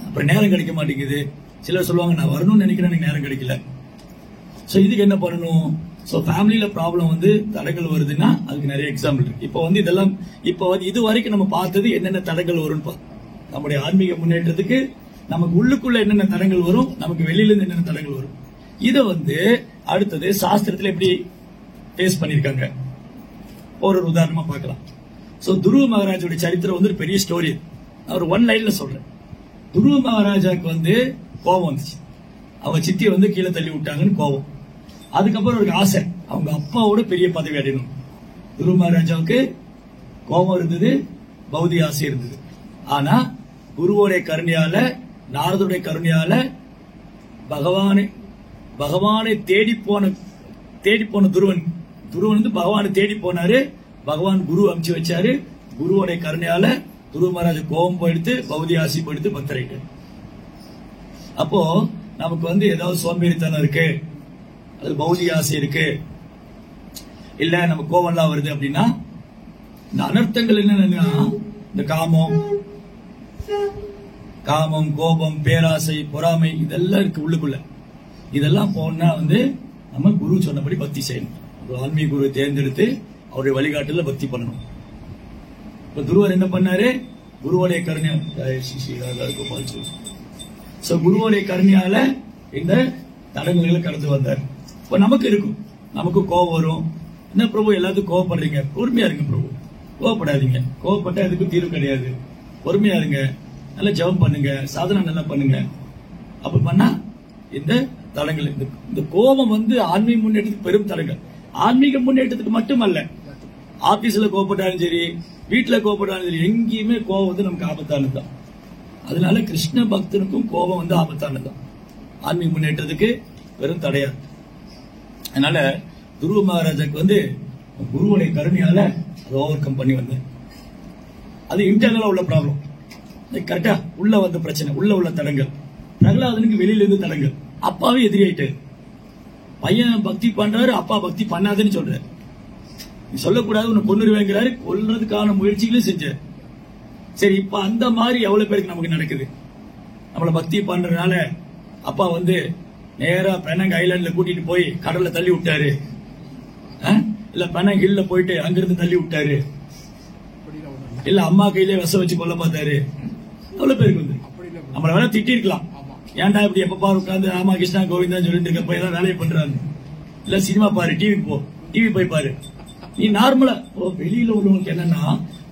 அப்புறம் நேரம் கிடைக்க மாட்டேங்குது. சிலர் சொல்லுவாங்க, நான் வரணும்னு நினைக்கிறேன், எனக்கு நேரம் கிடைக்கல. இதுக்கு என்ன பண்ணணும்? ஃபேமிலியில ப்ராப்ளம் வந்து தடங்கள் வருதுன்னா அதுக்கு நிறைய எக்ஸாம்பிள் இருக்கு. இப்போ வந்து இதெல்லாம் இப்போ வந்து இது வரைக்கும் நம்ம பார்த்தது என்னென்ன தடங்கள் வரும்னு நம்முடைய ஆன்மீக முன்னேற்றத்துக்கு நமக்கு உள்ளுக்குள்ள என்னென்ன தடங்கள் வரும், நமக்கு வெளியில இருந்து என்னென்ன தடங்கள் வரும். இதை வந்து அடுத்தது சாஸ்திரத்துல எப்படி ஃபேஸ் பண்ணிருக்காங்க ஒரு உதாரணமா பார்க்கலாம். துருவ மகாராஜோட சரித்திரம் வந்து ஒரு பெரிய ஸ்டோரி. அவர் ஒன் லைன்ல சொல்றேன். துருவ மகாராஜாக்கு வந்து கோபம் வந்துச்சு, அவங்க சித்தியை வந்து கீழே தள்ளி விட்டாங்கன்னு கோபம். அதுக்கப்புறம் அவருக்கு ஆசை, அவங்க அப்பாவோட பெரிய பதவி அடையணும். துருவ மகாராஜாவுக்கு கோபம் இருந்தது, பௌதிக ஆசை இருந்தது. ஆனா குருவோடைய கருணையால, நாரதுடைய கருணையால, பகவானை தேடி போன துருவன் வந்து பகவானை தேடி போனாரு. பகவான் குரு அனுப்பிச்சு வச்சாரு. குருவோடைய கருணையால துருவ மகாராஜ் கோபம் போயிடுத்து, பௌதிக ஆசை போயிடுத்து, பக்தரைட்டு. அப்போ நமக்கு வந்து ஏதாவது சோம்பேறித்தனம் இருக்கு, அது பௌதிக ஆசை இருக்கு, இல்ல நம்ம கோபம்லாம் வருது அப்படின்னா இந்த அனர்த்தங்கள் என்னன்னா இந்த காமம், கோபம், பேராசை, பொறாமை இதெல்லாம் இருக்கு உள்ளுக்குள்ள. இதெல்லாம் போனா வந்து நம்ம குரு சொன்னபடி பக்தி செய்யணும். ஒரு ஆன்மீக குருவை தேர்ந்தெடுத்து அவருடைய வழிகாட்டுல பக்தி பண்ணணும். இப்ப துருவர் என்ன பண்ணாரு, குருவோடைய குருவோடைய கருணையால இந்த தடங்களை கடந்து வந்தார். இப்ப நமக்கு இருக்கும், நமக்கு கோபம் வரும். என்ன பிரபு எல்லாத்துக்கும் கோவப்படுறீங்க? பொறுமையா இருங்க பிரபு, கோவப்படாதீங்க. கோவப்பட்டா எதுக்கும் தீர்வு கிடையாது. பொறுமையா இருங்க, நல்லா ஜெபம் பண்ணுங்க, சாதனை நல்லா பண்ணுங்க. அப்ப பண்ணா இந்த தடங்கள், இந்த கோபம் வந்து ஆன்மீக முன்னேற்றத்துக்கு பெரும் தடங்கள். ஆன்மீக முன்னேற்றத்துக்கு மட்டுமல்ல, ஆபீஸ்ல கோவப்பட்டாலும் சரி, வீட்டுல கோவப்பட்டாலும் சரி, எங்கேயுமே கோபம் வந்து நமக்கு ஆபத்தானதுதான். அதனால கிருஷ்ண பக்தனுக்கும் கோபம் வந்து ஆபத்தானதுதான், ஆன்மீக முன்னேற்றத்துக்கு வெறும் தடையாது. அதனால துருவ மகாராஜாக்கு வந்து குருவுடைய கருணையால அதை ஓவர் கம் பண்ணி வந்தேன். அது இன்டர்னலா உள்ள ப்ராப்ளம், கரெக்டா உள்ள வந்த பிரச்சனை, உள்ள தடங்கள். பிரகலாதனுக்கு வெளியில இருந்து தடங்கள். அப்பாவே எதிரியாயிட்டு, பையன் பக்தி பண்றாரு, அப்பா பக்தி பண்ணாதுன்னு சொல்றாரு. நீ சொல்லக்கூடாது, உன்னை கொன்னுருவேங்கிறாரு. கொல்றதுக்கான முயற்சிகளும் செஞ்சாரு. சரி, இப்ப அந்த மாதிரி எவ்வளவு பேருக்கு நமக்கு நடக்குது? நம்மள பக்தி பண்றதுனால அப்பா வந்து நேரா பெனங் ஐலாண்ட்ல கூட்டிட்டு போய் கடல்ல தள்ளி விட்டாரு, இல்ல பெனங் ஹில்ல போயிட்டு அங்கிருந்து தள்ளி விட்டாரு, இல்ல அம்மா கையிலே விஷம் வச்சு கொல்ல பார்த்தாரு. எவ்வளவு பேருக்கு வந்து நம்மள வேணா திட்டி இருக்கலாம், ஏன்டா இப்படி எப்ப பாரு உட்காந்து ராமா கிருஷ்ணா கோவிந்தா சொல்லிட்டு இருக்க, ஏதாவது வேலையை பண்றாங்க. இல்ல சினிமா பாரு, டிவி போய் பாரு. நீ நார்மலா வெளியில உள்ளவங்களுக்கு என்னன்னா,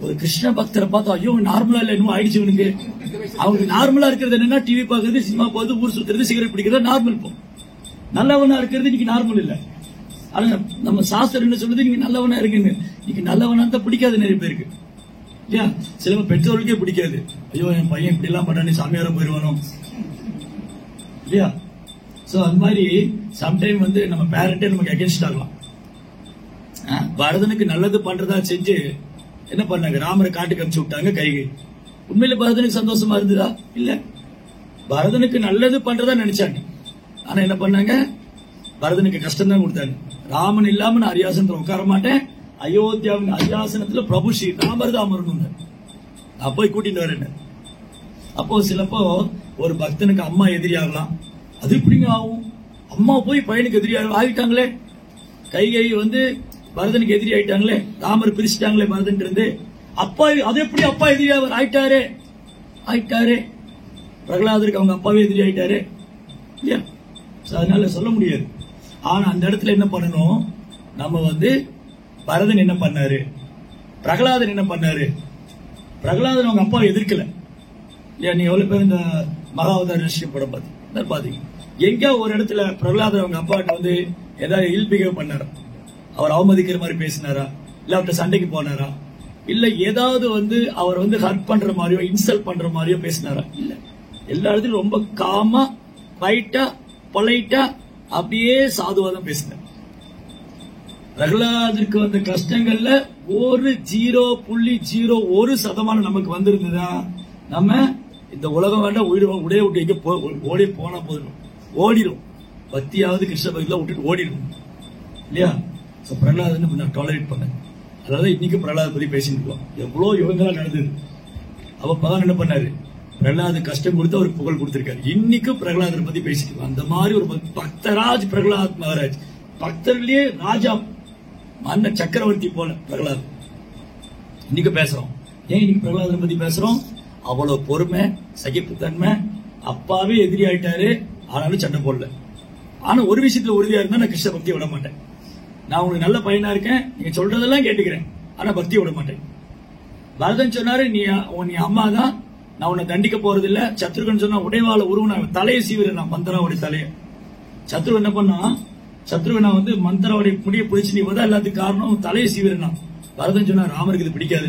ஒரு கிருஷ்ண பக்தரை பார்த்தா ஐயோ நார்மலா இல்ல இன்னும் ஆயிடுச்சு இவனுக்கு. அவங்களுக்கு நார்மலா இருக்கிறது என்னன்னா, டிவி பாக்குறது, சினிமா போகுது, ஊர் சுத்துறது, சிகரெட் பிடிக்கிறது நார்மல். இப்போ நல்லவனா இருக்கிறது இன்னைக்கு நார்மல் இல்ல. ஆனா நம்ம சாஸ்திரம் என்ன சொல்லுது, நீங்க நல்லவனா இருக்குன்னு. இன்னைக்கு நல்லவனா தான் பிடிக்காது நிறைய பேருக்கு. இல்லையா? சில பெற்றோர்களுக்கே பிடிக்காது. ஐயோ என் பையன் இப்படி எல்லாம் பண்ணானே, சாமியாரம் போயிருவானோ, இல்லையா? சோ அந்த மாதிரி சம்டைம் வந்து நம்ம பேரண்டே நமக்கு அகேன்ஸ்ட் ஆகலாம். பரதனுக்கு நல்லது பண்றதா செஞ்சு என்ன பண்ணாங்க, ராமரை காட்டுக்கு அனுப்பிச்சு விட்டாங்க கைகை. உண்மையில பரதனுக்கு சந்தோஷமா இருந்ததா? இல்ல. பரதனுக்கு நல்லது பண்றதா நினைச்சாங்க. ஆனா என்ன பண்ணாங்க, பரதனுக்கு கஷ்டம் தான் கொடுத்தாங்க. ராமன் இல்லாம நான் அரியாசனத்துல உட்கார மாட்டேன், அயோத்தியாவின் அரியாசனத்துல பிரபு ஸ்ரீ ராமர் தான் அமரணும், நான் போய் கூட்டிட்டு வரேன். அப்போ சிலப்போ ஒரு பக்தனுக்கு அம்மா எதிரி ஆகலாம். அது எப்படிங்க ஆகும்? அம்மா போய் பையனுக்கு எதிரி ஆகிட்டாங்களே, கைகை வந்து பரதனுக்கு எதிரி ஆயிட்டாங்களே, ராமர் பிரிச்சுட்டாங்களே பரதன் இருந்து. அப்பா அது எப்படி அப்பா எதிரி ஆயிட்டாரு? பிரகலாதருக்கு அவங்க அப்பாவே எதிரி ஆயிட்டாரு இல்லையா? அதனால சொல்ல முடியாது. ஆனா அந்த இடத்துல என்ன பண்ணணும், நம்ம வந்து பரதன் என்ன பண்ணாரு, பிரகலாதன் என்ன பண்ணாரு? பிரகலாதன் அவங்க அப்பாவை எதிர்க்கல இல்லையா? நீ எவ்வளவு பேர் இந்த மகாவதார நிச்சயம் படம் பாத்தீங்க, எங்க ஒரு இடத்துல பிரகலாதன் அவங்க அப்பாட்ட வந்து ஏதாவது இல் பிஹேவ் பண்ணாரா? அவர் அவமதிக்கிற மாதிரி பேசினாரா? இல்ல அவர்கிட்ட சண்டைக்கு போனாரா? இல்ல ஏதாவது வந்து அவர் வந்து ஹர்ட் பண்ற மாதிரியோ இன்சல்ட் பண்ற மாதிரியோ பேசினாரா? இல்ல. எல்லா இடத்துலயும் ரொம்ப காமா, குவைட்டா, பொலைட்டா, அப்படியே சாதுவாதான் பேசினார். பிரகலாதருக்கு வந்த கஷ்டங்கள்ல ஒரு 0.01% நமக்கு வந்திருந்ததா, நம்ம இந்த உலகம் வேண்டாம் உடைய விட்டு எங்க ஓடி போனா போதும், ஓடிடும். பக்தியாவது கிருஷ்ண பக்தியில விட்டுட்டு ஓடிடும் இல்லையா? பிரகலாதன் நான் டாலரேட் பண்ணேன். அதாவது இன்னைக்கு பிரகலாத பத்தி பேசிட்டு இருக்கோம். எவ்வளவு யுகங்களா நடந்தது. அவ பகவான் என்ன பண்ணாரு, பிரகலாத கஷ்டம் கொடுத்து அவருக்கு புகழ் கொடுத்திருக்காரு. இன்னைக்கு பிரகலாதரை பத்தி பேசிட்டு இருக்கோம். அந்த மாதிரி ஒரு பக்தராஜ் பிரகலாத் மகாராஜ், பக்தர்லயே ராஜா, மன்ன சக்கரவர்த்தி போல பிரகலாத். இன்னைக்கு பேசுறோம். ஏன் இன்னைக்கு பிரகலாதரை பத்தி பேசுறோம்? அவ்வளவு பொறுமை, சகிப்புத்தன்மை. அப்பாவே எதிரி ஆயிட்டாரு, ஆனாலும் சண்டை போடல. ஆனா ஒரு விஷயத்துல உறுதியா இருந்தா நான் கிருஷ்ண பக்தியை விட மாட்டேன். நான் உங்களுக்கு நல்ல பையனா இருக்கேன், நீங்க சொல்றதெல்லாம் கேட்டுக்கிறேன், ஆனா பக்தியை விட மாட்டேன். பரதன் சொன்னாரு, நீ அம்மா தான், நான் உன்னை தண்டிக்க போறது இல்ல. சத்ருகன் சொன்னா உடைவாள உருவ தலையை சீவிரேன், நான் மந்தராவுடைய தலைய. சத்ரு என்ன பண்ணா, சத்ருகனை வந்து மந்தராவுடைய முடிய பிடிச்சு நீ வந்தா எல்லாத்துக்கும் காரணம் தலையை சீவிரேன். பரதன் சொன்னா ராமருக்கு இது பிடிக்காது,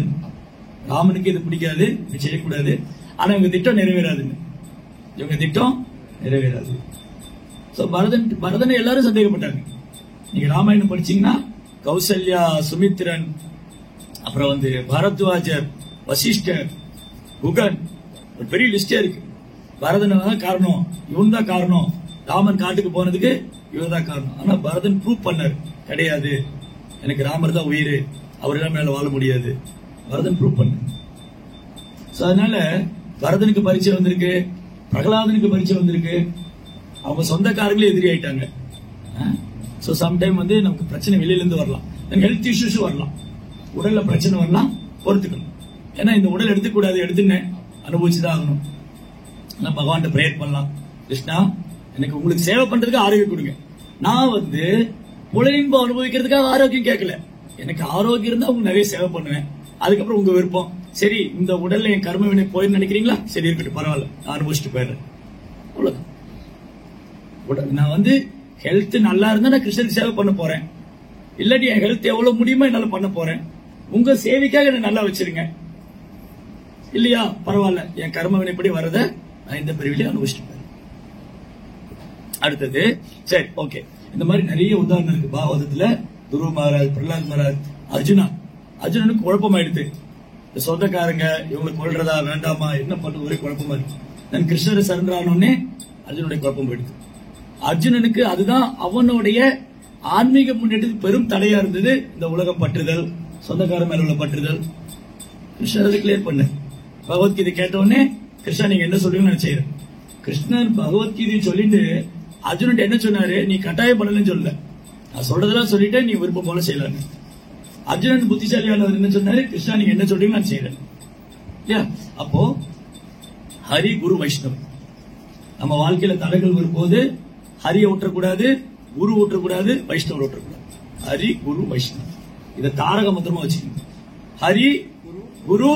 ராமனுக்கு இது பிடிக்காது, இது செய்யக்கூடாது. ஆனா இவங்க திட்டம் நிறைவேறாதுன்னு, இவங்க திட்டம் நிறைவேறாது. பரதனை எல்லாரும் சந்தேகப்பட்டாங்க. நீங்க ராமாயணம் படிச்சீங்கன்னா கௌசல்யா, சுமித்ரன், அப்புறம் வந்து பரத்வாஜர், வசிஷ்டர், குகன், ஒரு பெரிய லிஸ்டே இருக்கு. பரதன் தான் காரணம், இவன் தான் காரணம், ராமன் காட்டுக்கு போனதுக்கு இவன் தான் காரணம். ஆனா பரதன் ப்ரூவ் பண்ணாரு, கிடையாது, எனக்கு ராமர் தான் உயிர், அவரெல்லாம் மேல வாழ முடியாது. பரதன் ப்ரூவ் பண்ண. அதனால பரதனுக்கு பரீட்சை வந்திருக்கு, பிரகலாதனுக்கு பரீட்சை வந்திருக்கு. அவங்க சொந்தக்காரங்களே எதிரி ஆயிட்டாங்க. சோ சம்டைம் வந்து நமக்கு பிரச்சனை வெளியில இருந்து வரலாம், ஹெல்த் இஷ்யூஸ் வரலாம், உடல்ல பிரச்சனை வரலாம், பொறுத்துக்கணும். ஏன்னா இந்த உடல் எடுத்துக்கூடாது, எடுத்துன்னு அனுபவிச்சுதான் ஆகணும். நான் பகவான் பிரேயர் பண்ணலாம், கிருஷ்ணா எனக்கு உங்களுக்கு சேவை பண்றதுக்கு ஆரோக்கியம் கொடுங்க. நான் வந்து உடலின்பம் அனுபவிக்கிறதுக்காக ஆரோக்கியம் கேட்கல, எனக்கு ஆரோக்கியம் இருந்தா உங்களுக்கு நிறைய சேவை பண்ணுவேன். அதுக்கப்புறம் உங்க விருப்பம். சரி, இந்த உடல்ல என் கர்ம வினை போயின்னு நினைக்கிறீங்களா, சரி இருக்கட்டும், பரவாயில்ல, நான் அனுபவிச்சுட்டு போயிடுறேன். அவ்வளவுதான். நான் வந்து ஹெல்த் நல்லா இருந்தா நான் கிருஷ்ணருக்கு சேவை பண்ண போறேன், இல்லாட்டி என் ஹெல்த் எவ்வளவு முடியுமோ என்னால பண்ண போறேன். உங்க சேவைக்காக என்ன நல்லா வச்சிருங்க இல்லையா, பரவாயில்ல, என் கர்ம வினைப்படி வரத நான் இந்த பிரிவிலே அனுபவிச்சுட்டு போறேன். அடுத்தது சரி, ஓகே. இந்த மாதிரி நிறைய உதாரணம் இருக்கு பாகவதத்துல. துருவ மகாராஜ், பிரகலாத் மகாராஜ், அர்ஜுனனுக்கு குழப்பமாயிடுது. இந்த சொந்தக்காரங்க இவங்களுக்கு கொள்றதா வேண்டாமா, என்ன பண்றது, ஒரே குழப்பமா இருக்கு. நான் கிருஷ்ணரை சரண்டர் ஆனோடனே அர்ஜுனுடைய குழப்பம் போயிடுது. அர்ஜுனனுக்கு அதுதான் அவனுடைய ஆன்மீக முன்னேற்றத்துக்கு பெரும் தடையா இருந்தது, இந்த உலகம் பற்றுதல், சொந்தக்கார மேல உள்ள பற்றுதல். கிருஷ்ணர் கிளியர் பண்ண. பகவத்கீதை கேட்டவுடனே கிருஷ்ணா நீங்க என்ன சொல்றீங்கன்னு நான் செய்யறேன். கிருஷ்ணன் பகவத்கீதையை சொல்லிட்டு அர்ஜுனன் என்ன சொன்னாரு, நீ கட்டாயம் பண்ணலன்னு சொல்லல, நான் சொல்றதெல்லாம் சொல்லிட்டு நீ விருப்பம் போல செய்யலாம். அர்ஜுனன் புத்திசாலியானவர் என்ன சொன்னாரு, கிருஷ்ணா நீங்க என்ன சொல்றீங்க நான் செய்யறேன். அப்போ ஹரி, குரு, வைஷ்ணவ். நம்ம வாழ்க்கையில தடைகள் வரும்போது ஹரியை ஊற்றக்கூடாது, குரு ஊற்றக்கூடாது, வைஷ்ணவர் ஊற்றக்கூடாது. ஹரி, குரு, வைஷ்ணவ், இதை தாரக மந்திரமா வச்சுக்கணும். ஹரி, குரு,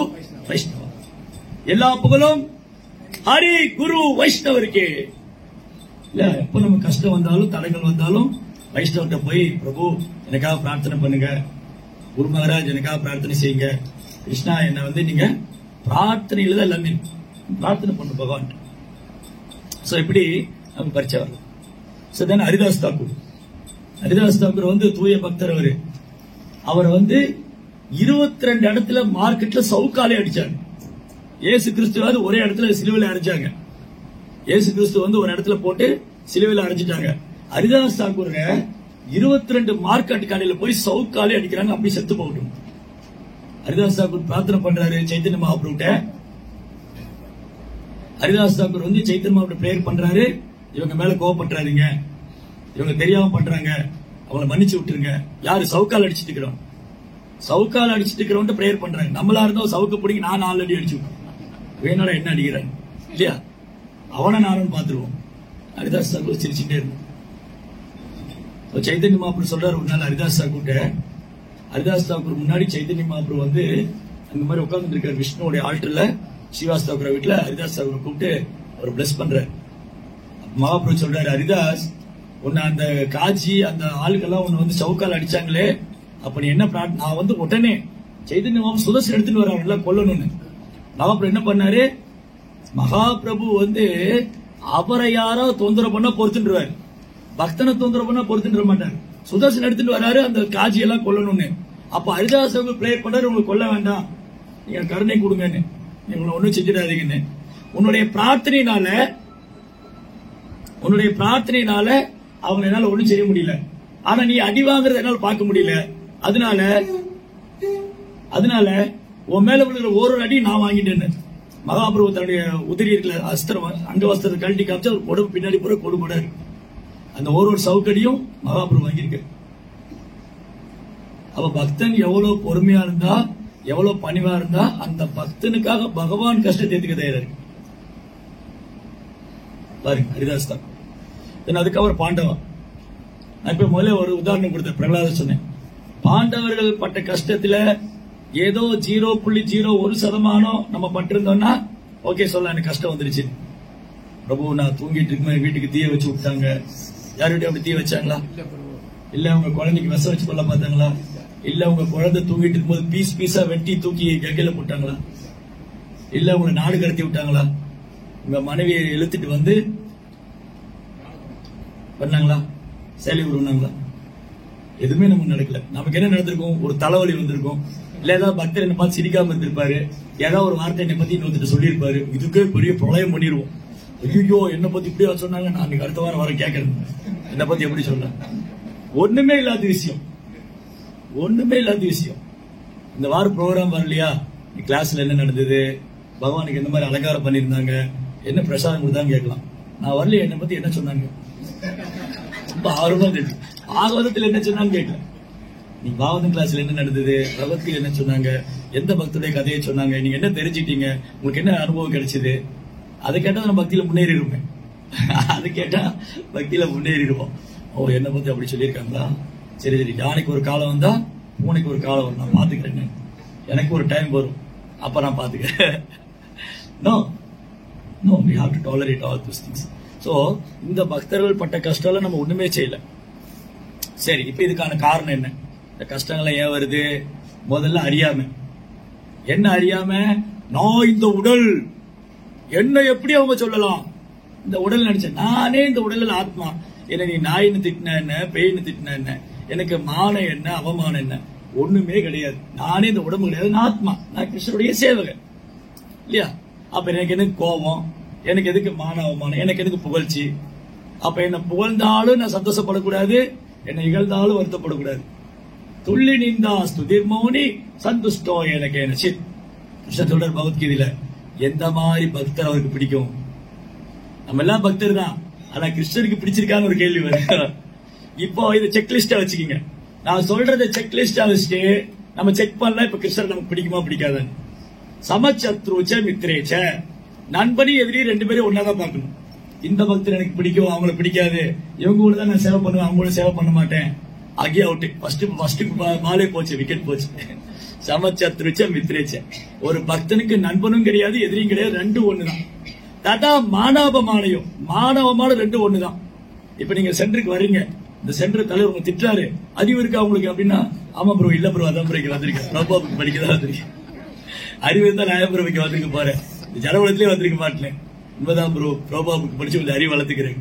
வைஷ்ணவ. எல்லா புகழும் ஹரி, குரு, வைஷ்ணவருக்கு. இல்ல எப்ப நம்ம கஷ்டம் வந்தாலும் தடைகள் வந்தாலும் வைஷ்ணவர்கிட்ட போய், பிரபு எனக்காக பிரார்த்தனை பண்ணுங்க, குரு மகாராஜ் எனக்காக பிரார்த்தனை செய்யுங்க, கிருஷ்ணா என்ன வந்து நீங்க பிரார்த்தனையில தான் எல்லாமே பிரார்த்தனை பண்ணு பகவான். சோ இப்படி நமக்கு பரிச்சை வரலாம். ஸோ தென் ஹரிதாஸ் தாக்கூர் வந்து தூய பக்தர். அவர் வந்து 22 இடத்துல மார்க்கெட்ல சவுக்காலே அடிச்சாங்க. இயேசு கிறிஸ்துவாவது ஒரே இடத்துல சிலுவையில அரைச்சாங்க. இயேசு கிறிஸ்து வந்து ஒரு இடத்துல போட்டு சிலுவையில அரைச்சிட்டாங்க. ஹரிதாஸ் தாக்கூர் 22 மார்க்கெட் கடையில போய் சவுக்காலே அடிக்கிறாங்க. அப்படி செத்து போகட்டும். ஹரிதாஸ் தாக்கூர் பிரார்த்தனை பண்றாரு சைத்தன்ய மகாபிரபுட்ட. ஹரிதாஸ் தாக்கூர் வந்து சைத்தன்ய மகாபிரபு பிரேயர் பண்றாரு, இவங்க மேல கோவப்பட்டுறாதீங்க, இவங்க தெரியாம பண்றாங்க, அவங்களை மன்னிச்சு விட்டுருங்க. யாரு? சவுக்கால் அடிச்சுட்டு இருக்கிறோம். சவுக்கால் அடிச்சுட்டு இருக்கிறவன் பிரேயர் பண்றாங்க. நம்மளா இருந்தா சவுக்க பிடிங்க, நான் 4 அடி அடிச்சு வேணாட என்ன அடிக்கிறாங்க இல்லையா? அவனை நானும் பாத்துருவோம். ஹரிதாஸ் தாக்கூர் சிரிச்சுட்டே இருக்கும். சைத்தன்ய மகாபிரபு சொல்றாரு ஒரு நாள் ஹரிதாஸ் தாக்கூர் முன்னாடி சைத்தன்ய மகாபிரபு வந்து அந்த மாதிரி உட்கார்ந்து இருக்காரு விஷ்ணுவோட ஆல்டர்ல. ஸ்ரீவாஸ் தாக்கூர் வீட்டுல ஹரிதாஸ் தாக்கூர் கூப்பிட்டு அவர் பிளஸ் பண்றாரு. மகாபிரபு சொல்றாரு, ஹரிதாஸ் உன்னை அந்த காட்சி அந்த ஆளுக்கெல்லாம் உன்னை வந்து சவுக்கால் அடிச்சாங்களே, அப்ப நீ என்ன நான் வந்து உடனே சைதன்ய மகாபிரபு சுதர்சன் எடுத்துட்டு வர எல்லாம் கொல்லணும்னு. மகாபிரபு என்ன பண்ணாரு? மகாபிரபு வந்து அவரை யாரோ தொந்தரவு பண்ணா பொறுத்துருவாரு, பக்தனை தொந்தரவு பண்ணா பொறுத்துட்டு மாட்டாரு. சுதர்சன் எடுத்துட்டு வராரு அந்த காட்சி எல்லாம் கொல்லணும்னு. அப்ப ஹரிதாஸ் பிரேயர் பண்றாரு, உங்களுக்கு கொல்ல வேண்டாம், நீங்க கருணை கொடுங்கன்னு, நீங்க ஒண்ணும் செஞ்சிடாதீங்கன்னு. உன்னுடைய பிரார்த்தனையினால அவங்க என்னால ஒண்ணும் செய்ய முடியல. ஆனா நீ அடி வாங்குறத என்னால பார்க்க முடியல. அதனால உன் மேல விழுகிற ஒரு அடி நான் வாங்கிட்டேன்னு மகாபிரபு தன்னுடைய உதிரி இருக்கிற அஸ்திரம் அங்கவஸ்திரத்தை கழட்டி காமிச்சு அவர் உடம்பு பின்னாடி போற கொடுபடாரு. அந்த ஒரு சவுக்கடியும் மகாபிரபு வாங்கியிருக்கு. அப்ப பக்தன் எவ்வளவு பொறுமையா இருந்தா, எவ்வளவு பணிவா இருந்தா அந்த பக்தனுக்காக பகவான் கஷ்டத்தை ஏத்துக்க தயாரா இருக்கு பாருங்க. ஹரிதாஸ் தான். அதுக்கப்புறம் பாண்டவா. நான் இப்ப முதல்ல ஒரு உதாரணம் கொடுத்தேன், பிரகலாத சொன்னேன். பாண்டவர்கள் பட்ட கஷ்டத்துல ஏதோ 0.01% நம்ம பட்டிருந்தோம்னா ஓகே சொல்லலாம், எனக்கு கஷ்டம் வந்துருச்சு. பிரபு நான் தூங்கிட்டு இருக்கும்போது வீட்டுக்கு தீய வச்சு விட்டாங்க. யாருடைய அப்படி தீ வச்சாங்களா? இல்ல உங்க குழந்தைக்கு விஷம் வச்சு கொள்ள பார்த்தாங்களா? இல்ல உங்க குழந்தை தூங்கிட்டு இருக்கும்போது பீஸா வெட்டி தூக்கி கங்கையில போட்டாங்களா? இல்ல உங்களை நாடு கடத்தி விட்டாங்களா? உங்க மனைவியை இழுத்துட்டு வந்து பண்ணாங்களா? சேலை உருவாங்களா? எதுவுமே நமக்கு நடக்கல. நமக்கு என்ன நடந்திருக்கும்? ஒரு தலைவலி வந்திருக்கும். இல்ல ஏதாவது பக்தர் என்ன பார்த்து சிரிக்காம இருந்திருப்பாரு, ஏதாவது ஒரு வார்த்தை என்னை பத்தி இன்னொருத்த சொல்லியிருப்பாரு. இதுக்கே பெரிய பிரளயம் பண்ணிடுவோம். ஐயோ என்ன பத்தி இப்படியா சொன்னாங்க, நான் அடுத்த வாரம் வர கேட்கறேன் என்ன பத்தி எப்படி சொல்ல. ஒண்ணுமே இல்லாத விஷயம். இந்த வாரம் ப்ரோக்ராம் வரலையா, கிளாஸ்ல என்ன நடந்தது, பகவானுக்கு எந்த மாதிரி அலங்காரம் பண்ணிருந்தாங்க, என்ன பிரசாதம் கொடுத்தாங்க கேட்கலாம். நான் வரலையா, என்னை பத்தி என்ன சொன்னாங்க, ரொம்ப ஆர்வமா தெரியும். பாகவதத்தில் என்ன சொன்னான்னு கேட்கல. நீ பாகவதம் கிளாஸ்ல என்ன நடந்தது, பகவத்கீதை என்ன சொன்னாங்க, எந்த பக்தருடைய கதையை சொன்னாங்க, நீங்க என்ன தெரிஞ்சுட்டீங்க, உங்களுக்கு என்ன அனுபவம் கிடைச்சது, அதை கேட்டா நம்ம பக்தியில முன்னேறிடுவோம். அதை கேட்டா பக்தியில முன்னேறிடுவோம். ஓ என்ன பத்தி அப்படி சொல்லியிருக்காங்களா, சரி யானைக்கு ஒரு காலம் வந்தா பூனைக்கு ஒரு காலம் வரும், நான் பாத்துக்கிறேன்னு. எனக்கு ஒரு டைம் வரும், அப்ப நான் பாத்துக்கிறேன். No, we have to tolerate all those things. So இந்த பக்தர்கள் பட்ட கஷ்டம் நம்ம ஒண்ணுமே செய்யல. சரி, இப்ப இதுக்கான காரணம் என்ன? இந்த கஷ்டங்கள் ஏன் வருது? முதல்ல அறியாம. என்ன அறியாம? நான் இந்த உடல் என்ன எப்படி அவங்க சொல்லலாம், இந்த உடல் நினைச்சேன் நானே, இந்த உடல்ல ஆத்மா. என்ன நீ நாயின்னு திட்டின என்ன, பேயின்னு திட்டின என்ன, எனக்கு மானம் என்ன, அவமானம் என்ன, ஒண்ணுமே கிடையாது. நானே இந்த உடம்பு கிடையாது, நான் ஆத்மா, நான் கிருஷ்ணனுடைய சேவகன் இல்லையா? அப்ப எனக்கு எதுக்கு கோபம், எனக்கு எதுக்கு மான அவமானம், எனக்கு எதுக்கு புகழ்ச்சி? அப்ப என்ன புகழ்ந்தாலும் நான் சந்தோஷப்படக்கூடாது, என்னை இகழ்ந்தாலும் வருத்தப்படக்கூடாது. துள்ளி நின்றா ஸ்துதிர் மௌனி சந்துஷ்டோ எனக்கு என்ன சித். கிருஷ்ணன் சொல்றார் பகவத்கீதையில, எந்த மாதிரி பக்தர் அவருக்கு பிடிக்கும். நம்ம எல்லாம் பக்தர் தான், ஆனா கிருஷ்ணருக்கு பிடிச்சிருக்கான்னு ஒரு கேள்வி வருது. இப்போ இது செக்லிஸ்டா வச்சுக்கீங்க. நான் சொல்றத செக்லிஸ்டா வச்சுட்டு நம்ம செக் பண்ணலாம், இப்ப கிருஷ்ணர் நமக்கு பிடிக்குமா பிடிக்காதான்னு. சமச்சத்ருச்ச மித்ரேச்ச, நண்பனி எதிரி ரெண்டு பேரும் ஒன்னாதான் பார்க்கணும். இந்த பக்தர் எனக்கு பிடிக்கும், அவங்களை பிடிக்காது, இவங்க கூட தான் நான் சேவை பண்ணுவேன், அவங்க கூட சேவை பண்ண மாட்டேன். ஆகிய அவுட். ஃபர்ஸ்ட் பாலே போச்சு, விக்கெட் போச்சு. சமச்சத்ருச்ச மித்ரேச்ச, ஒரு பக்தனுக்கு நண்பனும் கிடையாது, எதிரியும் கிடையாது, ரெண்டும் ஒண்ணுதான். ததா மானாபமானயம், மானவமான ரெண்டும் ஒண்ணுதான். இப்ப நீங்க சென்டருக்கு வர்றீங்க, இந்த சென்டர் தலைவர் உங்க திட்டுறாரு, அறிவு இருக்கா உங்களுக்கு அப்படின்னா, ஆமா ப்ரோ, இல்ல ப்ரோ, அதான் ப்ரோ வந்திருக்கேன், பிரபாவுக்கு படிக்கதான் வந்திருக்கேன். அறிவு இருந்தா நியாயபுரமைக்கு வந்திருக்க போறேன், ஜனவளத்திலே வந்திருக்க மாட்டேன். உண்மைதான் ப்ரோ, பிரபாவுக்கு படிச்சு கொஞ்சம் அறிவு வளர்த்துக்கிறேன்.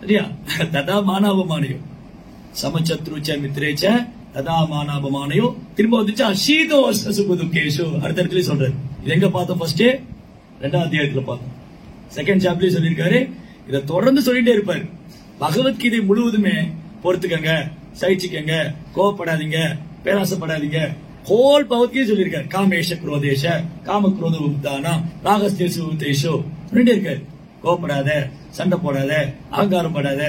சரியா? ததா மானாபமானயோ சமச்சத்ருச்ச மித்ரேச்ச ததா மானாபமானயோ. திரும்ப வந்துச்சு அசீதோஷ்ண சுகதுக்கேஷு. அடுத்த இடத்துல சொல்றாரு. இது எங்க பார்த்தோம்? ஃபர்ஸ்ட் 2ஆம் அத்தியாயத்துல பார்த்தோம். செகண்ட் சாப்டர்ல சொல்லியிருக்காரு. இதை தொடர்ந்து சொல்லிட்டே இருப்பாரு. பகவத்கீதை முழுவதுமே பொறுத்துக்கங்க, சகிச்சுக்கங்க, கோவப்படாதீங்க, பேராசப்படாதீங்க. ஹோல் பகவத்கீதை சொல்லியிருக்காரு. காமேஷ குரோதேஷ காம குரோத உப்தானா ராகஸ்தேசு உத்தேஷோ சொல்லிட்டே இருக்காரு. கோவப்படாத, சண்டை போடாத, அகங்காரம் படாத,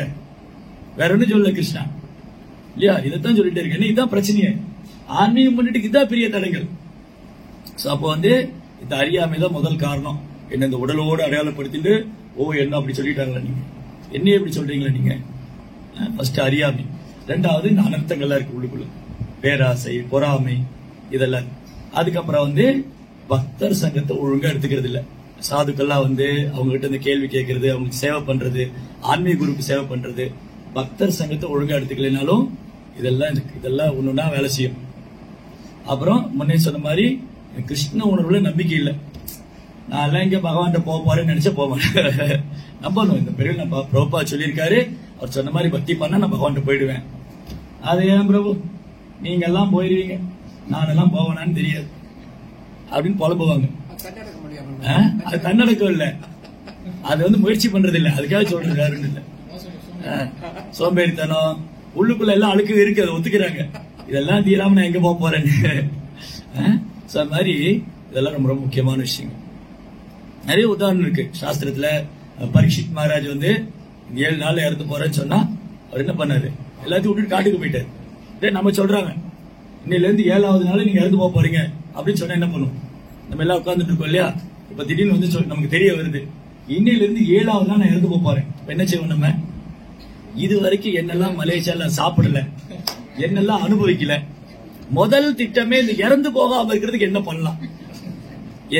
வேற ஒன்னும் சொல்லல கிருஷ்ணா இல்லையா? இதைத்தான் சொல்லிட்டே இருக்கேன். இதுதான் பிரச்சனையே. ஆன்மீகம் பண்ணிட்டு இதுதான் பெரிய தடைகள். அப்போ வந்து இந்த அறியாமைதான் முதல் காரணம். என்ன இந்த உடலோடு அடையாளப்படுத்திட்டு என்ன அப்படி சொல்லிட்டாங்களா நீங்க, என்ன எப்படி சொல்றீங்களா நீங்க? ஃபர்ஸ்ட் அறியாமை. ரெண்டாவது இந்த அனர்த்தங்கள்லாம் இருக்கு உள்ளுக்குள்ள, பேராசை, பொறாமை, இதெல்லாம். அதுக்கப்புறம் வந்து பக்தர் சங்கத்தை ஒழுங்கா எடுத்துக்கிறது இல்ல. சாதுக்கள்லாம் வந்து அவங்க கிட்ட இந்த கேள்வி கேட்கறது, அவங்களுக்கு சேவை பண்றது, ஆன்மீக குரூப் சேவை பண்றது, பக்தர் சங்கத்தை ஒழுங்கா எடுத்துக்கலைனாலும் இதெல்லாம் ஒண்ணுன்னா வேலை செய்யும். அப்புறம் முன்னே சொன்ன மாதிரி கிருஷ்ண உணர்வுல நம்பிக்கை இல்லை. நான் எல்லாம் இங்க பகவான் போக போறேன்னு நினைச்சா போக மாட்டேன். நம்பணும். இந்த பெரிய பிரபுபா சொல்லியிருக்காரு, அவர் சொன்ன மாதிரி பக்தி பண்ணா நான் பகவான் போயிடுவேன். அது ஏன் பிரபு நீங்க எல்லாம் போயிருவீங்க, நான் எல்லாம் போவேனான்னு தெரியாது அப்படின்னு புலம்புவாங்க. அது தன்னடக்கம் இல்ல, அது வந்து முயற்சி பண்றது இல்ல, அதுக்காக சொல்றது யாருன்னு இல்ல. சோம்பேறித்தனம் உள்ளுக்குள்ள எல்லாம் அழுக்கு இருக்கு, அதை ஒத்துக்கிறாங்க. இதெல்லாம் தீராம நான் எங்க போக போறேன்னு மாதிரி. இதெல்லாம் ரொம்ப ரொம்ப முக்கியமான விஷயம். நிறைய உதாரணம் இருக்கு சாஸ்திரத்துல. பரீட்சித் மகாராஜ் வந்து 7 நாள்ல இறந்து போறேன்னு சொன்னா அவர் என்ன பண்ணாரு? எல்லாத்தையும் விட்டுட்டு காட்டுக்கு போயிட்டாரு. நம்ம சொல்றாங்க இன்னையில இருந்து 7வது நாள் நீங்க இறந்து போக போறீங்க அப்படின்னு சொன்னா என்ன பண்ணும்? நம்ம எல்லாம் உட்கார்ந்துட்டு இருக்கோம் இல்லையா? இப்ப திடீர்னு வந்து நமக்கு தெரிய வருது இன்னையில இருந்து 7வது நாள் நான் இறந்து போக போறேன். என்ன செய்வோம்? நம்ம இது வரைக்கும் என்னெல்லாம் மலேசியால சாப்பிடல, என்னெல்லாம் அனுபவிக்கல, முதல் திட்டமே இந்த இறந்து போகாம இருக்கிறதுக்கு என்ன பண்ணலாம்?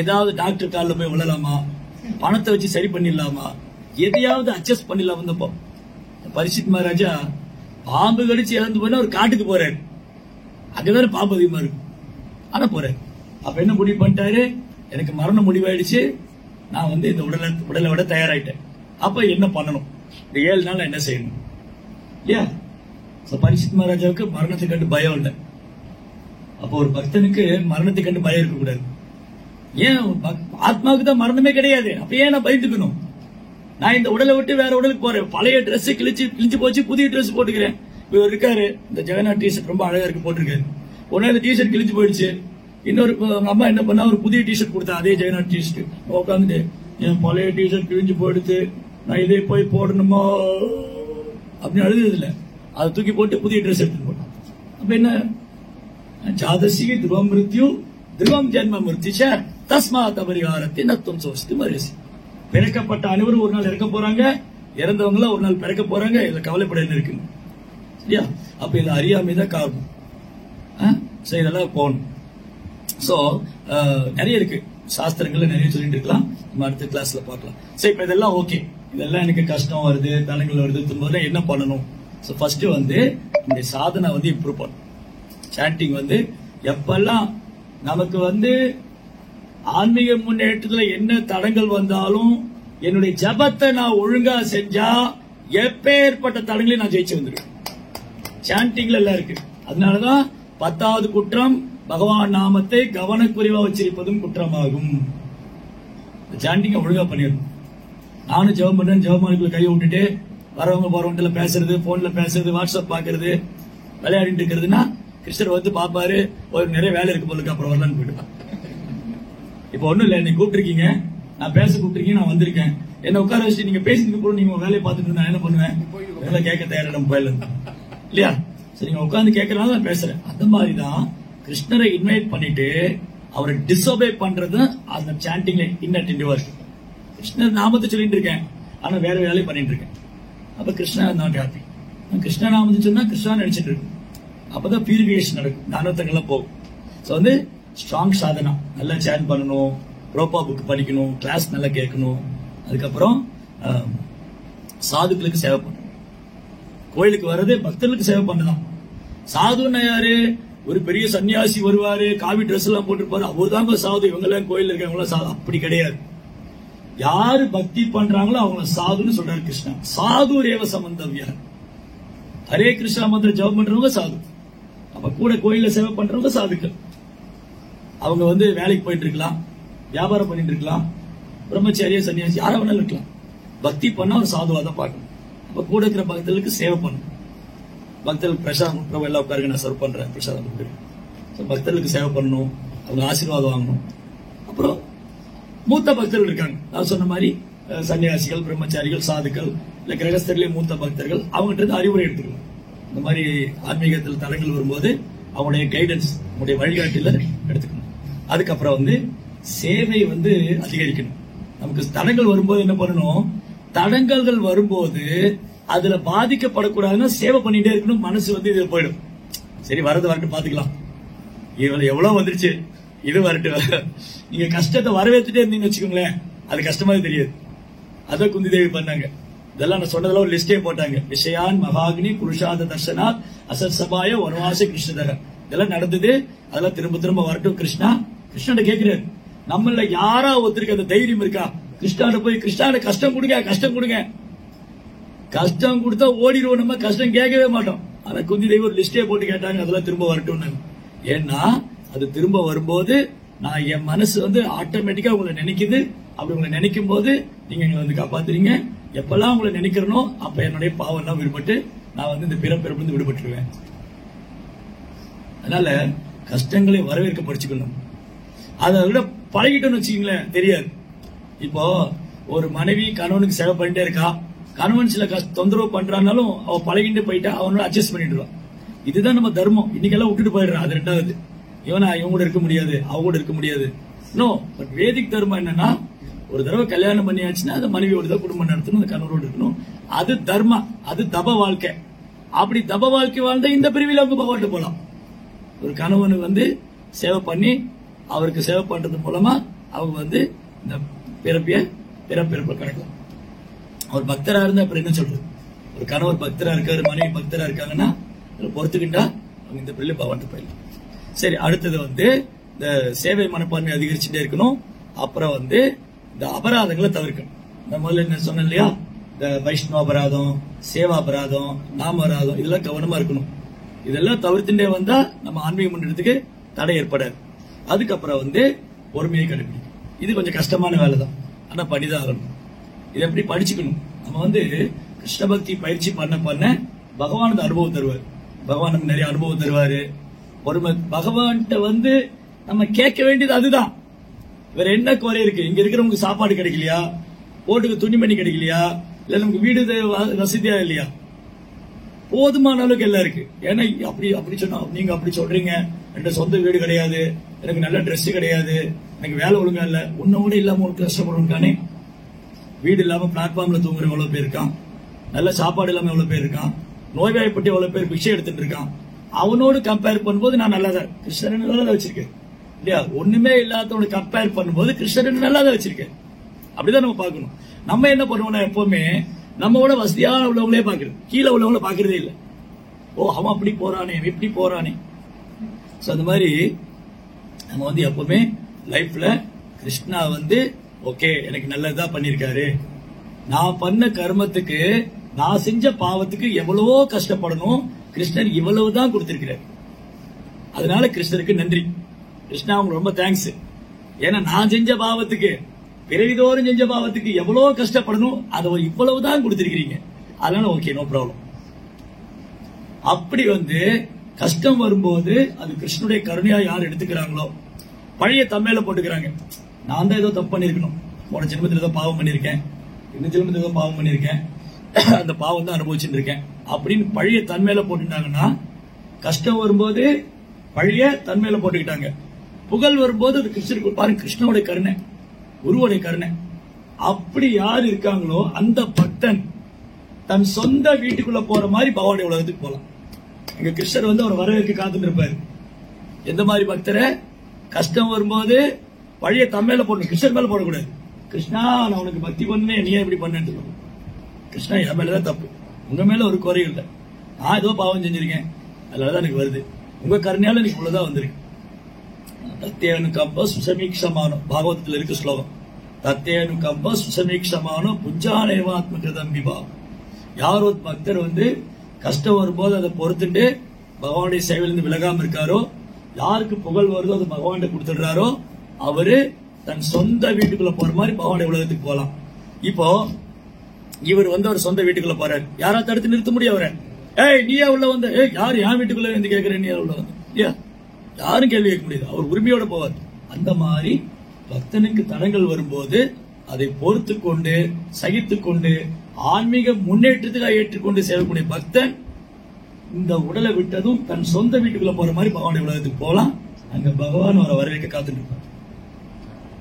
ஏதாவது டாக்டர் காலில் போய் விழலாமா? பணத்தை வச்சு சரி பண்ணிடலாமா? எதையாவது அட்ஜஸ்ட் பண்ணிடலாம். பரீட்சித் மகாராஜா பாம்பு கடிச்சு இறந்து போனா ஒரு காட்டுக்கு போறாரு. அங்கதானே பாம்பு அதிகமா இருக்கும், ஆனா போறாரு. அப்ப என்ன முடிவு பண்ணிட்டாரு? எனக்கு மரணம் முடிவாயிடுச்சு, நான் வந்து இந்த உடலை விட தயாராயிட்டேன். அப்ப என்ன பண்ணணும்? இந்த 7 நாள் என்ன செய்யணும் இல்லையா? பரீட்சித் மகாராஜாவுக்கு மரணத்தை கண்டு பயம் இல்லை. அப்போ ஒரு பக்தனுக்கு மரணத்தை கண்டு பயம் இருக்கக்கூடாது. ஏன்? ஆத்மாவுக்கு தான் மரணமே கிடையாது. அப்ப ஏன் நான் பயந்துக்கணும்? நான் இந்த உடலை விட்டு வேற உடலுக்கு போறேன். பழைய டிரெஸ் கிழிஞ்சு போச்சு, புதிய டிரெஸ் போட்டுக்கிறேன். இவர் இருக்காரு, இந்த ஜெகநாத் டிஷர்ட் ரொம்ப அழகா இருக்கு போட்டிருக்காரு. உடனே இந்த டிஷர்ட் கிழிஞ்சு போயிடுச்சு. இன்னொரு அம்மா என்ன பண்ணா, ஒரு புதிய டிஷர்ட் கொடுத்தா, அதே ஜெகநாத் டிஷர்ட். உட்காந்துட்டு என் பழைய டிஷர்ட் கிழிஞ்சு போயிடுச்சு, நான் இதே போய் போடணுமா அப்படின்னு அழுது இல்ல, அதை தூக்கி போட்டு புதிய டிரெஸ் எடுத்து போட்டான். அப்ப என்ன? ஜாதசி துருவம் மிருத்யு துருவம் ஜென்ம மிருத்யுச்ச தஸ்மாத் அபரிகாரத்தை நத்துவம் சோசித்து மரிசி. பிறக்கப்பட்ட அனைவரும் ஒரு நாள் இறக்க போறாங்க, இறந்தவங்க ஒரு நாள் பிறக்க போறாங்க. இதுல கவலைப்பட இருக்கு சரியா? அப்ப இது அறியாமைதான் காரணம். இதெல்லாம் போகணும். சோ நிறைய இருக்கு சாஸ்திரங்கள்ல, நிறைய சொல்லிட்டு இருக்கலாம். நம்ம அடுத்த கிளாஸ்ல பார்க்கலாம். சரி, இப்ப இதெல்லாம் ஓகே. இதெல்லாம் எனக்கு கஷ்டம் வருது, தடங்கள் வருது, துன்பம், என்ன பண்ணணும்? சோ ஃபர்ஸ்ட் வந்து இந்த சாதனை வந்து இம்ப்ரூவ் பண்ணணும். சாண்டிங் வந்து எப்பெல்லாம் நமக்கு வந்து ஆன்மீக முன்னேற்றத்துல என்ன தடங்கள் வந்தாலும் என்னுடைய ஜபத்தை நான் ஒழுங்கா செஞ்சா எப்பேற்பட்ட தடங்களையும் நான் ஜெயிச்சு வந்துருக்கேன். சாண்டிங்ல எல்லாம் இருக்கு. அதனாலதான் 10வது குற்றம் பகவான் நாமத்தை கவனக்குறைவா வச்சிருப்பதும் குற்றமாகும். சாண்டிங்க ஒழுங்கா பண்ணிடணும். நானும் ஜெபம் பண்றேன், ஜெபமானுக்குள்ள கையை விட்டுட்டு வரவங்க போறவங்க பேசுறது, போன்ல பேசுறது, வாட்ஸ்அப் பாக்குறது, விளையாடிட்டு இருக்கிறதுனா கிருஷ்ணர் வந்து பாப்பாரு, ஒரு நிறைய வேலை இருக்கு போலுக்கு, அப்புறம் வரலான்னு போயிட்டு. இப்ப ஒண்ணும் இல்ல, நீங்க கூப்பிட்டுருக்கீங்க, நான் பேச கூப்பிட்டுருக்கீங்க, நான் வந்திருக்கேன். என்ன உட்கார வச்சு நீங்க பேசிட்டு போறோம், நீங்க வேலையை பார்த்துட்டு நான் என்ன பண்ணுவேன்? வேலை கேட்க தயாரிடம் போயில இல்லையா? சரி, நீங்க உட்கார்ந்து கேட்கறதுனால நான் பேசுறேன். அந்த மாதிரிதான் கிருஷ்ணரை இன்வைட் பண்ணிட்டு அவரை டிஸ்ஒபே பண்றது அந்த சாண்டிங்ல இன்னட்டென்டிவா இருக்கு. கிருஷ்ணர் நாமத்தை சொல்லிட்டு இருக்கேன், ஆனா வேற வேலையை பண்ணிட்டு இருக்கேன். அப்ப கிருஷ்ணா நாட் ஹாப்பி. கிருஷ்ணா நாமத்தை சொன்னா கிருஷ்ணா நினைச்சிட்டு இருக்கு. அப்பதான் பியூரிஃபிகேஷன் நடக்கும், ஞானத்தங்கள்லாம் போகும். சோ வந்து ஸ்ட்ராங் சாதனா, நல்லா சேன் பண்ணணும், ப்ரோப்பா புக் படிக்கணும், கிளாஸ் நல்லா கேட்கணும். அதுக்கப்புறம் சாதுக்களுக்கு சேவை பண்ணணும். கோயிலுக்கு வர்றது பக்தர்களுக்கு சேவை பண்ணலாம். சாதுன்னா யாரு? ஒரு பெரிய சன்னியாசி வருவாரு, காவி ட்ரெஸ் எல்லாம் போட்டுருப்பாரு, அவர் தாங்க சாது, இவங்க எல்லாம் கோயில் இருக்கவங்க சாது. அப்படி கிடையாது. யாரு பக்தி பண்றாங்களோ அவங்கள சாதுன்னு சொல்றாரு கிருஷ்ணா. சாது ரேவ சம்பந்தவியா. ஹரே கிருஷ்ணா மந்திர ஜபம் பண்றவங்க சாது. அப்ப கூட கோயில சேவை பண்றவங்க சாதுக்கள். அவங்க வேலைக்கு போயிட்டு இருக்கலாம், வியாபாரம் பண்ணிட்டு இருக்கலாம், பிரம்மச்சாரிய சன்னியாசி யார வேணாலும் இருக்கலாம். பக்தி பண்ணா ஒரு சாதுவா தான் பார்க்கணும். அப்ப கூட இருக்கிற பக்தர்களுக்கு சேவை பண்ணணும். பக்தர்களுக்கு பிரசாதம் பிரபு எல்லாம் உட்காருங்க, நான் சர்வ் பண்றேன், பிரசாதம் கொடுக்குறேன். பக்தர்களுக்கு சேவை பண்ணணும், அவங்க ஆசீர்வாதம் வாங்கணும். அப்புறம் மூத்த பக்தர்கள் இருக்காங்க, நான் சொன்ன மாதிரி சன்னியாசிகள், பிரம்மச்சாரிகள், சாதுக்கள், இல்ல கிரகஸ்தர்களே மூத்த பக்தர்கள், அவங்ககிட்ட இருந்து அறிவுரை எடுத்துக்கலாம். இந்த மாதிரி ஆன்மீகத்தில் தலங்கள் வரும்போது அவங்களுடைய கைடன்ஸ், அவங்களுடைய வழிகாட்டில எடுத்துக்கணும். அதுக்கப்புறம் சேவை அதிகரிக்கணும். நமக்கு தடங்கள் வரும்போது என்ன பண்ணணும், தடங்கல்கள் வரும்போது அதுல பாதிக்கப்படக்கூடாதுன்னா சேவை பண்ணிட்டே இருக்கணும். மனசு இதுல போயிடும். சரி, வரது வரட்டு பாத்துக்கலாம், எவ்வளவு வந்துருச்சு, இது வரட்டு. நீங்க கஷ்டத்தை வரவேற்றுட்டே இருந்தீங்கன்னு வச்சுக்கோங்களேன், அது கஷ்டமாவே தெரியாது. அதான் குந்தி தேவி பண்ணாங்க. இதெல்லாம் நான் சொன்னதெல்லாம் ஒரு லிஸ்டே போட்டாங்க. விஷயான் மகாக்னி புருஷாத தர்ஷனாத் அசத் சபாய வனவாச கிருஷ்ணதக. இதெல்லாம் நடந்தது. அதெல்லாம் திரும்ப திரும்ப வரட்டும். கிருஷ்ணா கிருஷ்ணன் கேட்கிறாரு, நம்மள யாரா ஒருத்தருக்கு அந்த தைரியம் இருக்கா, கிருஷ்ணாட போய் கிருஷ்ணாட கஷ்டம் கொடுங்க, கஷ்டம் கொடுங்க. கஷ்டம் கொடுத்தா ஓடிடுவோம், நம்ம கஷ்டம் கேட்கவே மாட்டோம். ஆனா குந்தி தேவி ஒரு லிஸ்டே போட்டு கேட்டாங்க, அதெல்லாம் திரும்ப வரட்டும். ஏன்னா அது திரும்ப வரும்போது நான் என் மனசு ஆட்டோமேட்டிக்கா உங்களை நினைக்குது. அப்படி உங்களை நினைக்கும் போது நீங்க எங்களை காப்பாத்துறீங்க. எப்பெல்லாம் உங்களை நினைக்கிறனோ அப்ப என்னுடைய பாவம் எல்லாம் விடுபட்டு நான் இந்த பிறப்பிறப்பு விடுபட்டுருவேன். அதனால கஷ்டங்களை வரவேற்க படிச்சுக்கணும். அதை விட பழகிட்டோம்னு வச்சுக்கீங்களேன், தெரியாது. இப்போ ஒரு மனைவி கணவனுக்கு சேவை பண்ணிட்டே இருக்கா, கணவன் சில தொந்தரவு பண்றானாலும் அவ பழகிட்டு போயிட்டா அவனோட அட்ஜஸ்ட் பண்ணிடுவான். இதுதான் நம்ம தர்மம். இன்னைக்கெல்லாம் விட்டுட்டு போயிடுறான். அது ரெண்டாவது. இவன் கூட இருக்க முடியாது, அவ கூட இருக்க முடியாது. நோ, பட் வேதிக் தர்மம் என்னன்னா, ஒரு தடவை கல்யாணம் பண்ணியாச்சுன்னா அந்த மனைவியோட தான் குடும்பம் நடத்தணும், அந்த கணவரோடு இருக்கணும். அது தர்மா, அது தப வாழ்க்கை. அப்படி தப வாழ்க்கை வாழ்ந்தா இந்த பிரிவில் அவங்க பகவாட்டு போலாம். ஒரு கணவனுக்கு சேவை பண்ணி அவருக்கு சேவை பண்றது மூலமா அவங்க இந்த பிறப்பிறப்ப கிடைக்கலாம். அவர் பக்தரா இருந்தா அப்புறம் என்ன சொல்றது? ஒரு கணவர் பக்தரா இருக்காரு, மனைவி பக்தரா இருக்காங்கன்னா பொறுத்துக்கிட்டா அவங்க இந்த பிள்ளை பகவான் போயிடலாம். சரி, அடுத்தது இந்த சேவை மனப்பான்மை அதிகரிச்சுட்டே இருக்கணும். அப்புறம் இந்த அபராதங்களை தவிர்க்கணும். நான் முதல்ல என்ன சொன்னேன் இல்லையா, இந்த வைஷ்ணவ அபராதம், சேவா அபராதம், நாமராதம், இதெல்லாம் கவனமா இருக்கணும். இதெல்லாம் தவிர்த்துட்டே வந்தா நம்ம ஆன்மீக முன்னேற்றத்துக்கு தடை ஏற்படாது. அதுக்கப்புறம் பொறுமையை கடைபிடிக்கும். இது கொஞ்சம் கஷ்டமான வேலை தான், ஆனா பண்ணிதான் ஆகணும். இதை எப்படி படிச்சுக்கணும். நம்ம கிருஷ்ண பக்தி பயிற்சி பண்ண பண்ண பகவான் அனுபவம் தருவார். பகவான் நமக்கு நிறைய அனுபவம் தருவாரு. பொறுமை. பகவான்கிட்ட நம்ம கேட்க வேண்டியது அதுதான். வேற என்ன குறை இருக்கு? இங்க இருக்கிறவங்களுக்கு சாப்பாடு கிடைக்கலையா, போட்டுக்கு துணிமணி கிடைக்கலையா, இல்ல நமக்கு வீடு வசதியா இல்லையா? போதுமான அளவுக்கு எல்லாம் இருக்கு. ஏன்னா அப்படி சொன்னா நீங்க அப்படி சொல்றீங்க, என்கிட்ட சொந்த வீடு கிடையாது, எனக்கு நல்ல ட்ரெஸ் கிடையாது, எனக்கு வேலை ஒழுங்கா இல்ல, உன்னோட இல்லாம ஒரு கஷ்டப்படுவானே. வீடு இல்லாம பிளாட்ஃபார்ம்ல தூங்குற எவ்வளவு பேர் இருக்கான், நல்ல சாப்பாடு இல்லாம எவ்வளவு பேர் இருக்கான், நோய்வாய்ப்பட்டு எவ்வளவு பேர் பிச்சை எடுத்துட்டு இருக்கான். அவனோடு கம்பேர் பண்ணும்போது நான் நல்லாதான், கிருஷ்ணன் நல்லதான் வச்சிருக்கேன் இல்லையா? ஒண்ணுமே இல்லாதவனோட கம்பேர் பண்ணும்போது கிருஷ்ணன் நல்லாதான் வச்சிருக்கேன். அப்படிதான் நம்ம பார்க்கணும். நம்ம என்ன பண்ணுவோம்னா, எப்பவுமே நம்மளோட வசதியான உள்ளவங்களே பாக்குறது, கீழே உள்ளவங்கள பாக்குறதே இல்லை. ஓ, அவன் அப்படி போறானே, இப்படி போறானே. அந்த மாதிரி நம்ம எப்பவுமே லைஃப்ல கிருஷ்ணா ஓகே எனக்கு நல்லதா பண்ணிருக்காரு, நான் பண்ண கர்மத்துக்கு, நான் செஞ்ச பாவத்துக்கு எவ்வளவோ கஷ்டப்படணும், கிருஷ்ணர் இவ்வளவுதான் கொடுத்திருக்கிறார். அதனால கிருஷ்ணருக்கு நன்றி. கிருஷ்ணா உங்களுக்கு ரொம்ப தேங்க்ஸ். ஏன்னா நான் செஞ்ச பாவத்துக்கு, பிறவிதோறும் செஞ்ச பாவத்துக்கு எவ்வளவு கஷ்டப்படணும், அதை இவ்வளவுதான் கொடுத்திருக்கிறீங்க. அதனால ஓகே, நோ ப்ராப்ளம். அப்படி கஷ்டம் வரும்போது அது கிருஷ்ணனுடைய கருணையா யார் எடுத்துக்கிறாங்களோ, பழைய தம்மையில போட்டுக்கிறாங்க. நான் தான் ஏதோ தப்பு பண்ணிருக்கணும், போன ஜென்மத்தில் ஏதோ பாவம் பண்ணிருக்கேன், இந்த ஜென்மத்தில் ஏதோ பாவம் பண்ணிருக்கேன், அந்த பாவம் தான் அனுபவிச்சுட்டு இருக்கேன் அப்படின்னு பழைய தன்மையில போட்டுட்டாங்கன்னா, கஷ்டம் வரும்போது பழைய தன்மையில போட்டுக்கிட்டாங்க. புகழ் வரும்போது அது கிருஷ்ணருக்கு பாருங்க, கிருஷ்ணனுடைய கருணை, குருவுடைய கருணை. அப்படி யார் இருக்காங்களோ அந்த பக்தன் தன் சொந்த வீட்டுக்குள்ள போற மாதிரி பகவானுடைய உலகத்துக்கு போலாம். எங்க கிருஷ்ணர் அவர் வரவேற்க காத்துட்டு இருப்பாரு. எந்த மாதிரி பக்தரை கஷ்டம் வரும்போது பழைய தம்மையில போடணும், கிருஷ்ணர் மேல போடக்கூடாது. கிருஷ்ணா நான் உனக்கு பக்தி பண்ணேன், நீ இப்படி பண்ணேன்னு சொல்லணும். கிருஷ்ணா என் மேலதான் தப்பு, உங்க மேல ஒரு குறை இல்லை, நான் ஏதோ பாவம் செஞ்சிருக்கேன், அதனாலதான் எனக்கு வருது, உங்க கருணையால எனக்கு உள்ளதான் வந்திருக்கு. தத்தியனுக்கு அப்ப சுசமீக்ஷமானம் பாகவதத்தில் இருக்க ஸ்லோகம். தத்தேனுகம்ப சுசமீக்ஷமானோ புஞ்சானேவாத்மகிருதம் விபாவம். யார் ஒரு பக்தர் கஷ்டம் வரும்போது அதை பொறுத்துட்டு பகவானுடைய சேவையிலிருந்து விலகாம இருக்காரோ, யாருக்கு புகழ் வருதோ அது பகவான் கொடுத்துடுறாரோ, அவரு தன் சொந்த வீட்டுக்குள்ள போற மாதிரி பகவானுடைய உலகத்துக்கு போலாம். இப்போ இவர் அவர் சொந்த வீட்டுக்குள்ள போறாரு, யாரா தடுத்து நிறுத்த முடியும் அவரை? ஏய் நீயா உள்ள வந்த, யாரு என் வீட்டுக்குள்ள வந்து கேட்கிறேன், நீ உள்ள வந்து இல்லையா? யாரும் கேள்வி கேட்க முடியாது, அவர் உரிமையோட போவார். அந்த மாதிரி பக்தனுக்கு தடங்கள் வரும்போது அதை பொறுத்து கொண்டு சகித்துக் கொண்டு ஆன்மீக முன்னேற்றத்துக்காக ஏற்றுக்கொண்டு செய்யக்கூடிய பக்தன் இந்த உடலை விட்டதும் தன் சொந்த வீட்டுக்குள்ள போற மாதிரி பகவானுடைய உலகத்துக்கு போலாம். அங்க பகவான் அவரை வரவேற்க காத்துட்டு இருப்பார்.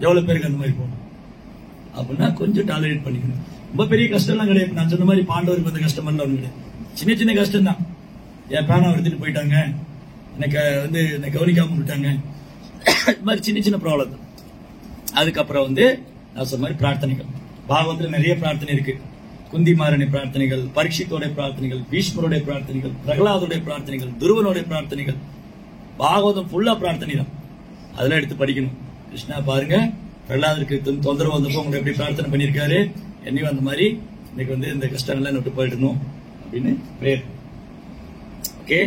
எவ்வளவு பேருக்கு அந்த மாதிரி போகணும் அப்படின்னா கொஞ்சம் டாலரேட் பண்ணிக்கணும். ரொம்ப பெரிய கஷ்டம்லாம் கிடையாது. நான் சொன்ன மாதிரி பாண்டவருக்கு வந்த கஷ்டம் எல்லாம் ஒண்ணு கிடையாது. சின்ன சின்ன கஷ்டம் தான். என் பேனா எடுத்துட்டு போயிட்டாங்க, எனக்கு என்னை கவனிக்காம விட்டாங்க, இது மாதிரி சின்ன சின்ன ப்ராப்ளம் தான். அதுக்கப்புறம் நான் சொன்ன மாதிரி பிரார்த்தனைகள், பாகவத்துல நிறைய பிரார்த்தனை இருக்கு. குந்திமாரனுடைய பிரார்த்தனைகள், பரீட்சித்தோடைய பிரார்த்தனைகள், பீஷ்மருடைய பிரார்த்தனைகள், பிரகலாதுடைய பிரார்த்தனைகள், துருவனுடைய பிரார்த்தனைகள், பாகவதம் ஃபுல்லா பிரார்த்தனை தான். அதெல்லாம் எடுத்து படிக்கணும். கிருஷ்ணா பாருங்க, பிரகலாதருக்கு தொந்தரவு வந்தப்போ உங்களை எப்படி பிரார்த்தனை பண்ணியிருக்காரு, என்னையும் அந்த மாதிரி இன்னைக்கு இந்த கஷ்டங்கள்லாம் விட்டு போயிடணும் அப்படின்னு பிரேயர். ஓகே,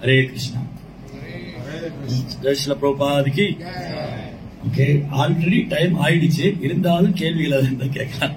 ஹரே கிருஷ்ணா. ஜெய் ஸ்ரீல பிரபுபாதிக்கு. ஓகே, ஆல்ரெடி டைம் ஆயிடுச்சு, இருந்தாலும் கேள்விகள் அதை கேட்கலாம்.